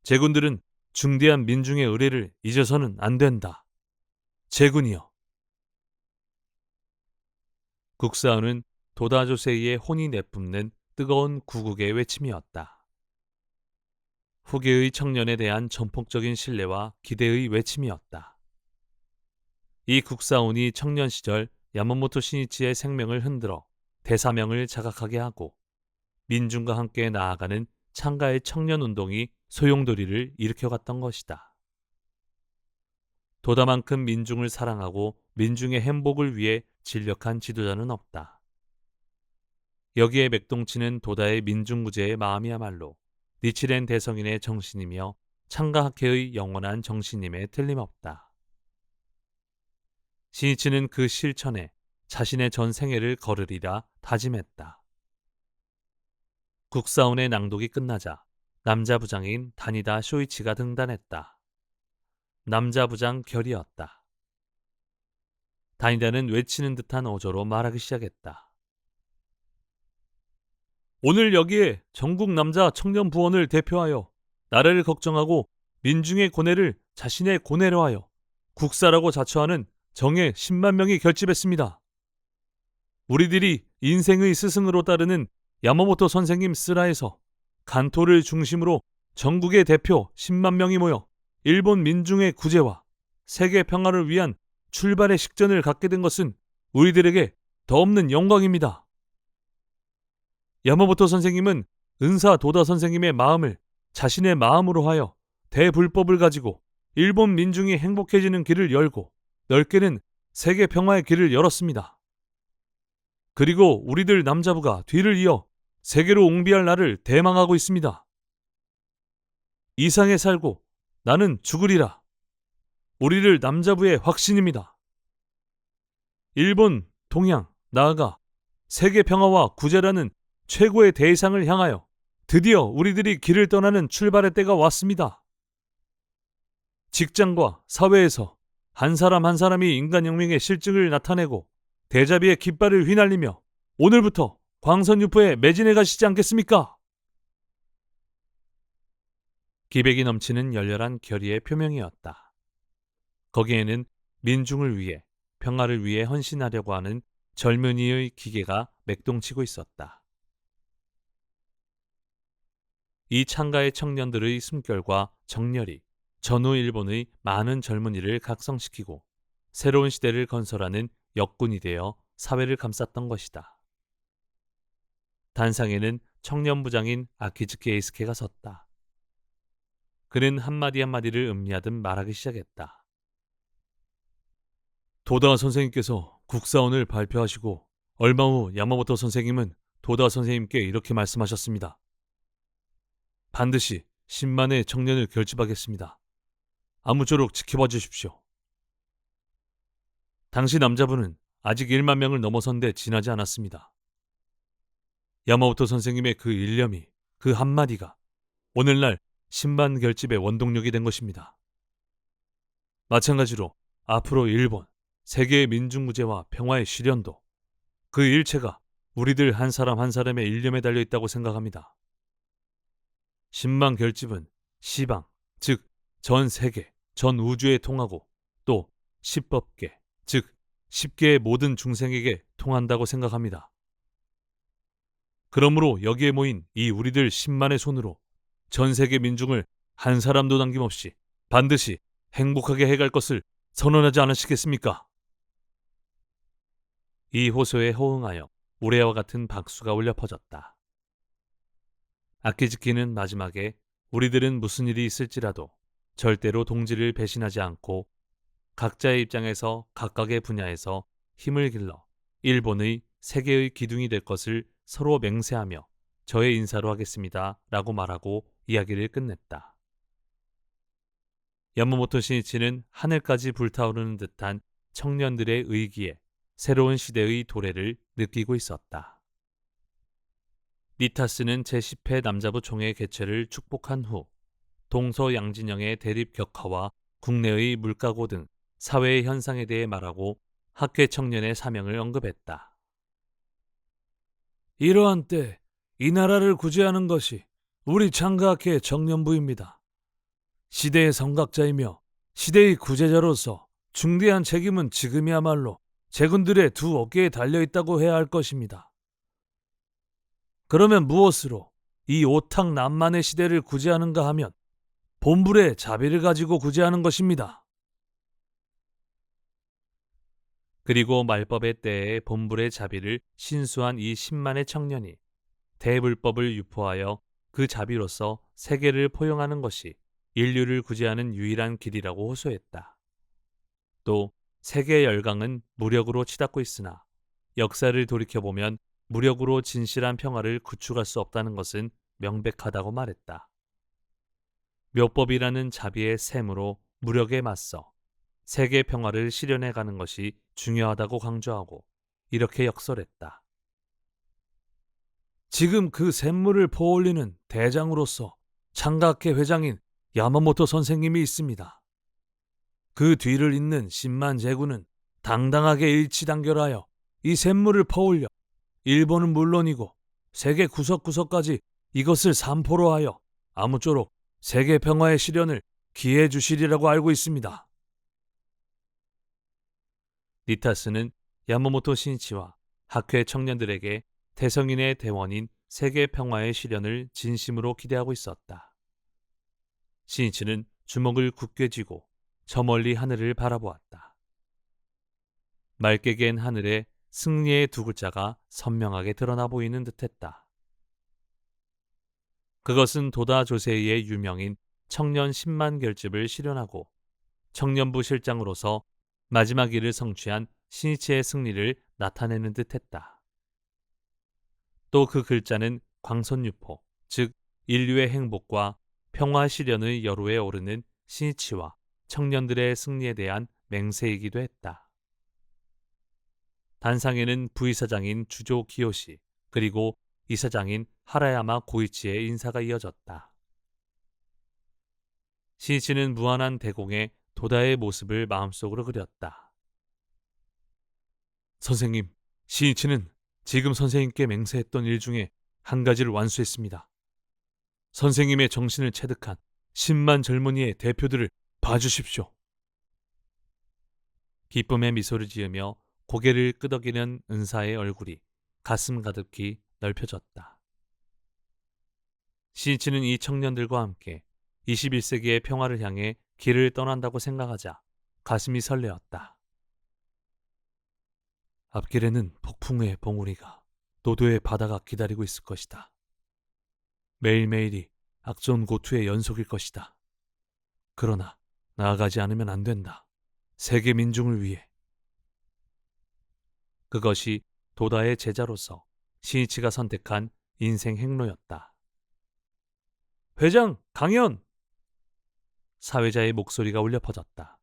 제군들은 중대한 민중의 의뢰를 잊어서는 안 된다. 제군이여. 국사원은 도다조세이의 혼이 내뿜는 뜨거운 구국의 외침이었다. 후계의 청년에 대한 전폭적인 신뢰와 기대의 외침이었다. 이 국사원이 청년 시절 야마모토 신이치의 생명을 흔들어 대사명을 자각하게 하고 민중과 함께 나아가는 창가의 청년운동이 소용돌이를 일으켜갔던 것이다. 도다만큼 민중을 사랑하고 민중의 행복을 위해 진력한 지도자는 없다. 여기에 맥동치는 도다의 민중구제의 마음이야말로 니치렌 대성인의 정신이며 창가학회의 영원한 정신임에 틀림없다. 시니치는 그 실천에 자신의 전 생애를 거르리라 다짐했다. 국사원의 낭독이 끝나자 남자 부장인 다니다 쇼이치가 등단했다. 남자 부장 결이었다. 다니다는 외치는 듯한 어조로 말하기 시작했다. 오늘 여기에 전국 남자 청년 부원을 대표하여 나라를 걱정하고 민중의 고뇌를 자신의 고뇌로 하여 국사라고 자처하는 정예 10만 명이 결집했습니다. 우리들이 인생의 스승으로 따르는 야마모토 선생님 쓰라에서 간토를 중심으로 전국의 대표 10만 명이 모여 일본 민중의 구제와 세계 평화를 위한 출발의 식전을 갖게 된 것은 우리들에게 더없는 영광입니다. 야마모토 선생님은 은사 도다 선생님의 마음을 자신의 마음으로 하여 대불법을 가지고 일본 민중이 행복해지는 길을 열고 넓게는 세계 평화의 길을 열었습니다. 그리고 우리들 남자부가 뒤를 이어 세계로 옹비할 날을 대망하고 있습니다. 이상에 살고 나는 죽으리라. 우리를 남자부의 확신입니다. 일본, 동양, 나아가 세계 평화와 구제라는 최고의 대상을 향하여 드디어 우리들이 길을 떠나는 출발의 때가 왔습니다. 직장과 사회에서 한 사람 한 사람이 인간혁명의 실증을 나타내고 대자비의 깃발을 휘날리며 오늘부터 광선유포에 매진해 가시지 않겠습니까? 기백이 넘치는 열렬한 결의의 표명이었다. 거기에는 민중을 위해 평화를 위해 헌신하려고 하는 젊은이의 기계가 맥동치고 있었다. 이 창가의 청년들의 숨결과 정열이 전후 일본의 많은 젊은이를 각성시키고 새로운 시대를 건설하는 역군이 되어 사회를 감쌌던 것이다. 단상에는 청년부장인 아키즈키 에이스케가 섰다. 그는 한마디 한마디를 음미하듯 말하기 시작했다. 도다 선생님께서 국사원을 발표하시고 얼마 후 야마모토 선생님은 도다 선생님께 이렇게 말씀하셨습니다. 반드시 10만의 청년을 결집하겠습니다. 아무쪼록 지켜봐 주십시오. 당시 남자분은 아직 1만 명을 넘어선데 지나지 않았습니다. 야마모토 선생님의 그 일념이, 그 한마디가 오늘날 10만 결집의 원동력이 된 것입니다. 마찬가지로 앞으로 일본, 세계의 민중무제와 평화의 실현도 그 일체가 우리들 한 사람 한 사람의 일념에 달려있다고 생각합니다. 10만 결집은 시방, 즉 전 세계, 전 우주에 통하고 또 10법계, 즉 10개의 모든 중생에게 통한다고 생각합니다. 그러므로 여기에 모인 이 우리들 10만의 손으로 전 세계 민중을 한 사람도 남김없이 반드시 행복하게 해갈 것을 선언하지 않으시겠습니까? 이 호소에 호응하여 우레와 같은 박수가 울려 퍼졌다. 아키즈키는 마지막에 우리들은 무슨 일이 있을지라도 절대로 동지를 배신하지 않고 각자의 입장에서 각각의 분야에서 힘을 길러 일본의 세계의 기둥이 될 것을 서로 맹세하며 저의 인사로 하겠습니다. 라고 말하고 이야기를 끝냈다. 야마모토 신이치는 하늘까지 불타오르는 듯한 청년들의 의기에 새로운 시대의 도래를 느끼고 있었다. 니타스는 제10회 남자부 총회 개최를 축복한 후 동서양진영의 대립 격화와 국내의 물가고 등 사회의 현상에 대해 말하고 학회 청년의 사명을 언급했다. 이러한 때 이 나라를 구제하는 것이 우리 창가학회의 청년부입니다. 시대의 성각자이며 시대의 구제자로서 중대한 책임은 지금이야말로 제군들의 두 어깨에 달려있다고 해야 할 것입니다. 그러면 무엇으로 이 오탕난만의 시대를 구제하는가 하면 본불의 자비를 가지고 구제하는 것입니다. 그리고 말법의 때에 본불의 자비를 신수한 이 10만의 청년이 대불법을 유포하여 그 자비로서 세계를 포용하는 것이 인류를 구제하는 유일한 길이라고 호소했다. 또 세계의 열강은 무력으로 치닫고 있으나 역사를 돌이켜보면 무력으로 진실한 평화를 구축할 수 없다는 것은 명백하다고 말했다. 묘법이라는 자비의 셈으로 무력에 맞서 세계 평화를 실현해가는 것이 중요하다고 강조하고 이렇게 역설했다. 지금 그 샘물을 퍼올리는 대장으로서 창가학회 회장인 야마모토 선생님이 있습니다. 그 뒤를 잇는 10만 제군은 당당하게 일치단결하여 이 샘물을 퍼올려 일본은 물론이고 세계 구석구석까지 이것을 산포로 하여 아무쪼록 세계 평화의 실현을 기해 주시리라고 알고 있습니다. 니타스는 야마모토 신이치와 학회 청년들에게 태성인의 대원인 세계 평화의 실현을 진심으로 기대하고 있었다. 신이치는 주먹을 굳게 쥐고 저 멀리 하늘을 바라보았다. 맑게 갠 하늘에 승리의 두 글자가 선명하게 드러나 보이는 듯했다. 그것은 도다 조세이의 유명인 청년 10만 결집을 실현하고 청년부 실장으로서 마지막 일을 성취한 신이치의 승리를 나타내는 듯했다. 또 그 글자는 광선유포, 즉 인류의 행복과 평화 실현의 여로에 오르는 신이치와 청년들의 승리에 대한 맹세이기도 했다. 단상에는 부이사장인 주조 기요시 그리고 이사장인 하라야마 고이치의 인사가 이어졌다. 신이치는 무한한 대공에 도다의 모습을 마음속으로 그렸다. 선생님, 신이치는 지금 선생님께 맹세했던 일 중에 한 가지를 완수했습니다. 선생님의 정신을 체득한 10만 젊은이의 대표들을 봐주십시오. 기쁨의 미소를 지으며 고개를 끄덕이는 은사의 얼굴이 가슴 가득히 넓혀졌다. 시니치는 이 청년들과 함께 21세기의 평화를 향해 길을 떠난다고 생각하자 가슴이 설레었다. 앞길에는 폭풍의 봉우리가 노도의 바다가 기다리고 있을 것이다. 매일매일이 악전고투의 연속일 것이다. 그러나 나아가지 않으면 안 된다. 세계 민중을 위해. 그것이 도다의 제자로서 시니치가 선택한 인생 행로였다. 회장, 강연! 사회자의 목소리가 울려 퍼졌다.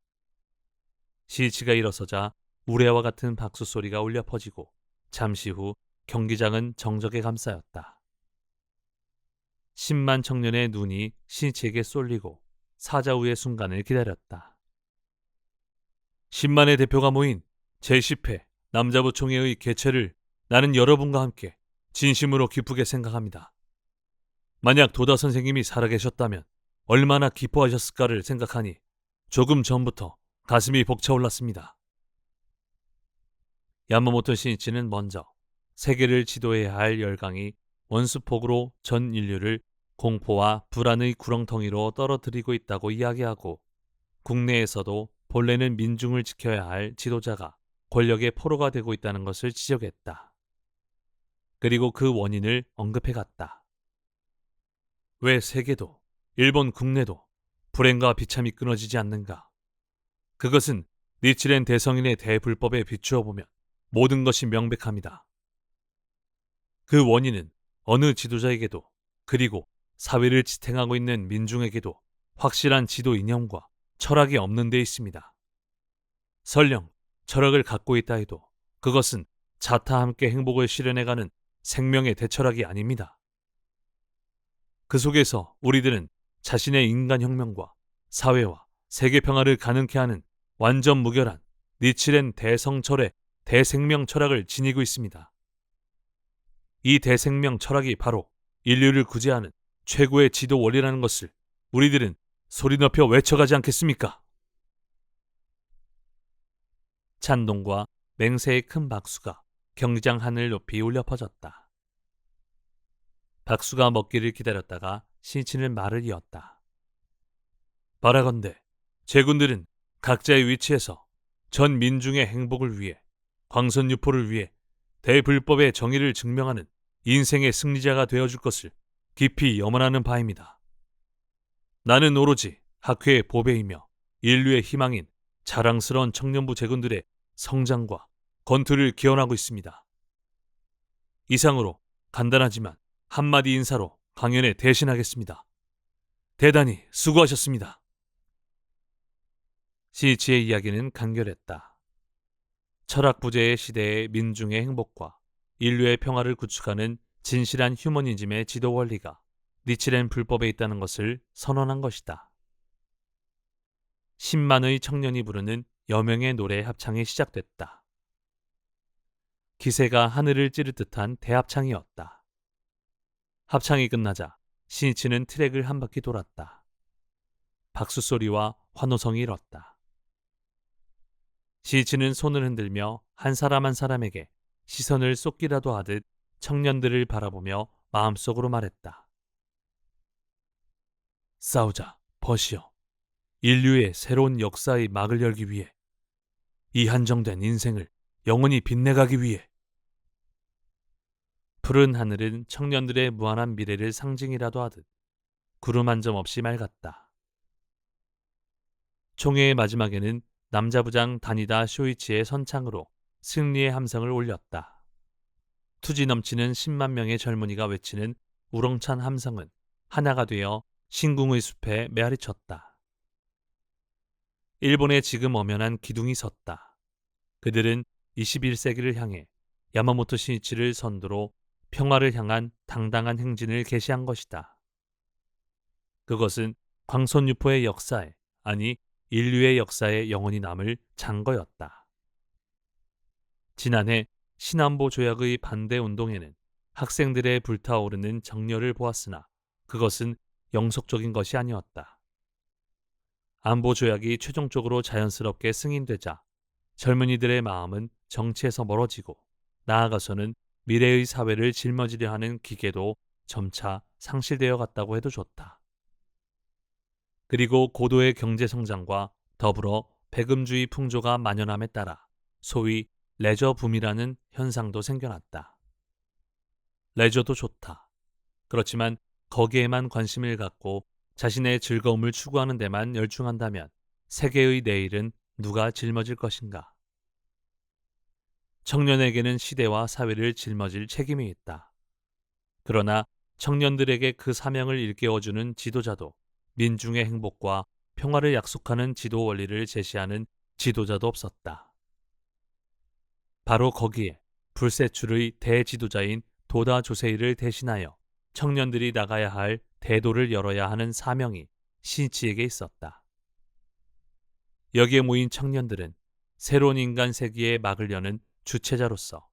시니치가 일어서자 우레와 같은 박수 소리가 울려 퍼지고 잠시 후 경기장은 정적에 감싸였다. 10만 청년의 눈이 시니치에게 쏠리고 사자후의 순간을 기다렸다. 10만의 대표가 모인 제10회 남자부총회의 개최를 나는 여러분과 함께 진심으로 기쁘게 생각합니다. 만약 도다 선생님이 살아계셨다면 얼마나 기뻐하셨을까를 생각하니 조금 전부터 가슴이 벅차올랐습니다. 야마모토 시니치는 먼저 세계를 지도해야 할 열강이 원수폭으로 전 인류를 공포와 불안의 구렁텅이로 떨어뜨리고 있다고 이야기하고 국내에서도 본래는 민중을 지켜야 할 지도자가 권력의 포로가 되고 있다는 것을 지적했다. 그리고 그 원인을 언급해갔다. 왜 세계도 일본 국내도 불행과 비참이 끊어지지 않는가? 그것은 니치렌 대성인의 대불법에 비추어 보면 모든 것이 명백합니다. 그 원인은 어느 지도자에게도 그리고 사회를 지탱하고 있는 민중에게도 확실한 지도 이념과 철학이 없는 데 있습니다. 설령 철학을 갖고 있다 해도 그것은 자타 함께 행복을 실현해가는 생명의 대철학이 아닙니다. 그 속에서 우리들은 자신의 인간혁명과 사회와 세계평화를 가능케 하는 완전 무결한 니치렌 대성철의 대생명 철학을 지니고 있습니다. 이 대생명 철학이 바로 인류를 구제하는 최고의 지도 원리라는 것을 우리들은 소리 높여 외쳐가지 않겠습니까? 찬동과 맹세의 큰 박수가 경기장 하늘 높이 울려 퍼졌다. 박수가 멎기를 기다렸다가 시니치는 말을 이었다. 바라건대 제군들은 각자의 위치에서 전 민중의 행복을 위해 광선유포를 위해 대불법의 정의를 증명하는 인생의 승리자가 되어줄 것을 깊이 염원하는 바입니다. 나는 오로지 학회의 보배이며 인류의 희망인 자랑스러운 청년부 제군들의 성장과 건투를 기원하고 있습니다. 이상으로 간단하지만 한마디 인사로 강연에 대신하겠습니다. 대단히 수고하셨습니다. 시니치의 이야기는 간결했다. 철학 부재의 시대의 민중의 행복과 인류의 평화를 구축하는 진실한 휴머니즘의 지도 원리가 니치렌 불법에 있다는 것을 선언한 것이다. 10만의 청년이 부르는 여명의 노래 합창이 시작됐다. 기세가 하늘을 찌를 듯한 대합창이었다. 합창이 끝나자 시니치는 트랙을 한 바퀴 돌았다. 박수 소리와 환호성이 일었다. 시니치는 손을 흔들며 한 사람 한 사람에게 시선을 쏟기라도 하듯 청년들을 바라보며 마음속으로 말했다. 싸우자, 버시어. 인류의 새로운 역사의 막을 열기 위해, 이 한정된 인생을 영원히 빛내가기 위해. 푸른 하늘은 청년들의 무한한 미래를 상징이라도 하듯 구름 한 점 없이 맑았다. 총회의 마지막에는 남자부장 다니다 쇼이치의 선창으로 승리의 함성을 올렸다. 투지 넘치는 10만 명의 젊은이가 외치는 우렁찬 함성은 하나가 되어 신궁의 숲에 메아리쳤다. 일본의 지금 엄연한 기둥이 섰다. 그들은 21세기를 향해 야마모토 시니치를 선두로 평화를 향한 당당한 행진을 개시한 것이다. 그것은 광선유포의 역사에, 아니 인류의 역사에 영원히 남을 장거였다. 지난해 신안보 조약의 반대 운동에는 학생들의 불타오르는 정열을 보았으나 그것은 영속적인 것이 아니었다. 안보 조약이 최종적으로 자연스럽게 승인되자 젊은이들의 마음은 정치에서 멀어지고 나아가서는 미래의 사회를 짊어지려 하는 기계도 점차 상실되어 갔다고 해도 좋다. 그리고 고도의 경제 성장과 더불어 배금주의 풍조가 만연함에 따라 소위 레저 붐이라는 현상도 생겨났다. 레저도 좋다. 그렇지만 거기에만 관심을 갖고 자신의 즐거움을 추구하는 데만 열중한다면 세계의 내일은 누가 짊어질 것인가? 청년에게는 시대와 사회를 짊어질 책임이 있다. 그러나 청년들에게 그 사명을 일깨워주는 지도자도, 민중의 행복과 평화를 약속하는 지도 원리를 제시하는 지도자도 없었다. 바로 거기에 불세출의 대지도자인 도다 조세이를 대신하여 청년들이 나가야 할 대도를 열어야 하는 사명이 신치에게 있었다. 여기에 모인 청년들은 새로운 인간 세계의 막을 여는 주체자로서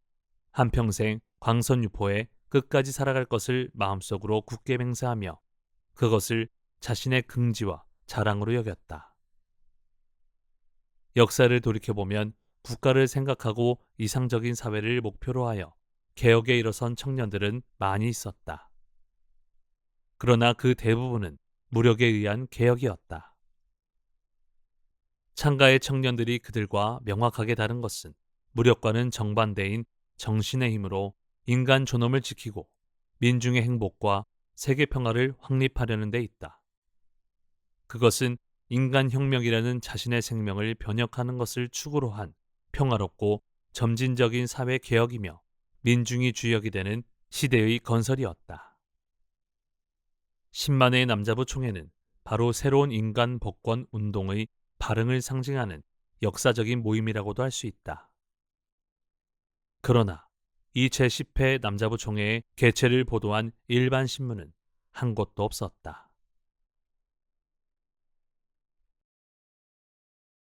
한평생 광선유포에 끝까지 살아갈 것을 마음속으로 굳게 맹세하며 그것을 자신의 긍지와 자랑으로 여겼다. 역사를 돌이켜보면 국가를 생각하고 이상적인 사회를 목표로 하여 개혁에 일어선 청년들은 많이 있었다. 그러나 그 대부분은 무력에 의한 개혁이었다. 창가의 청년들이 그들과 명확하게 다른 것은 무력과는 정반대인 정신의 힘으로 인간 존엄을 지키고 민중의 행복과 세계 평화를 확립하려는 데 있다. 그것은 인간혁명이라는 자신의 생명을 변혁하는 것을 축으로 한 평화롭고 점진적인 사회 개혁이며 민중이 주역이 되는 시대의 건설이었다. 10만의 남자부 총회는 바로 새로운 인간 복권 운동의 발흥을 상징하는 역사적인 모임이라고도 할 수 있다. 그러나 이 제10회 남자부 총회의 개최를 보도한 일반 신문은 한 곳도 없었다.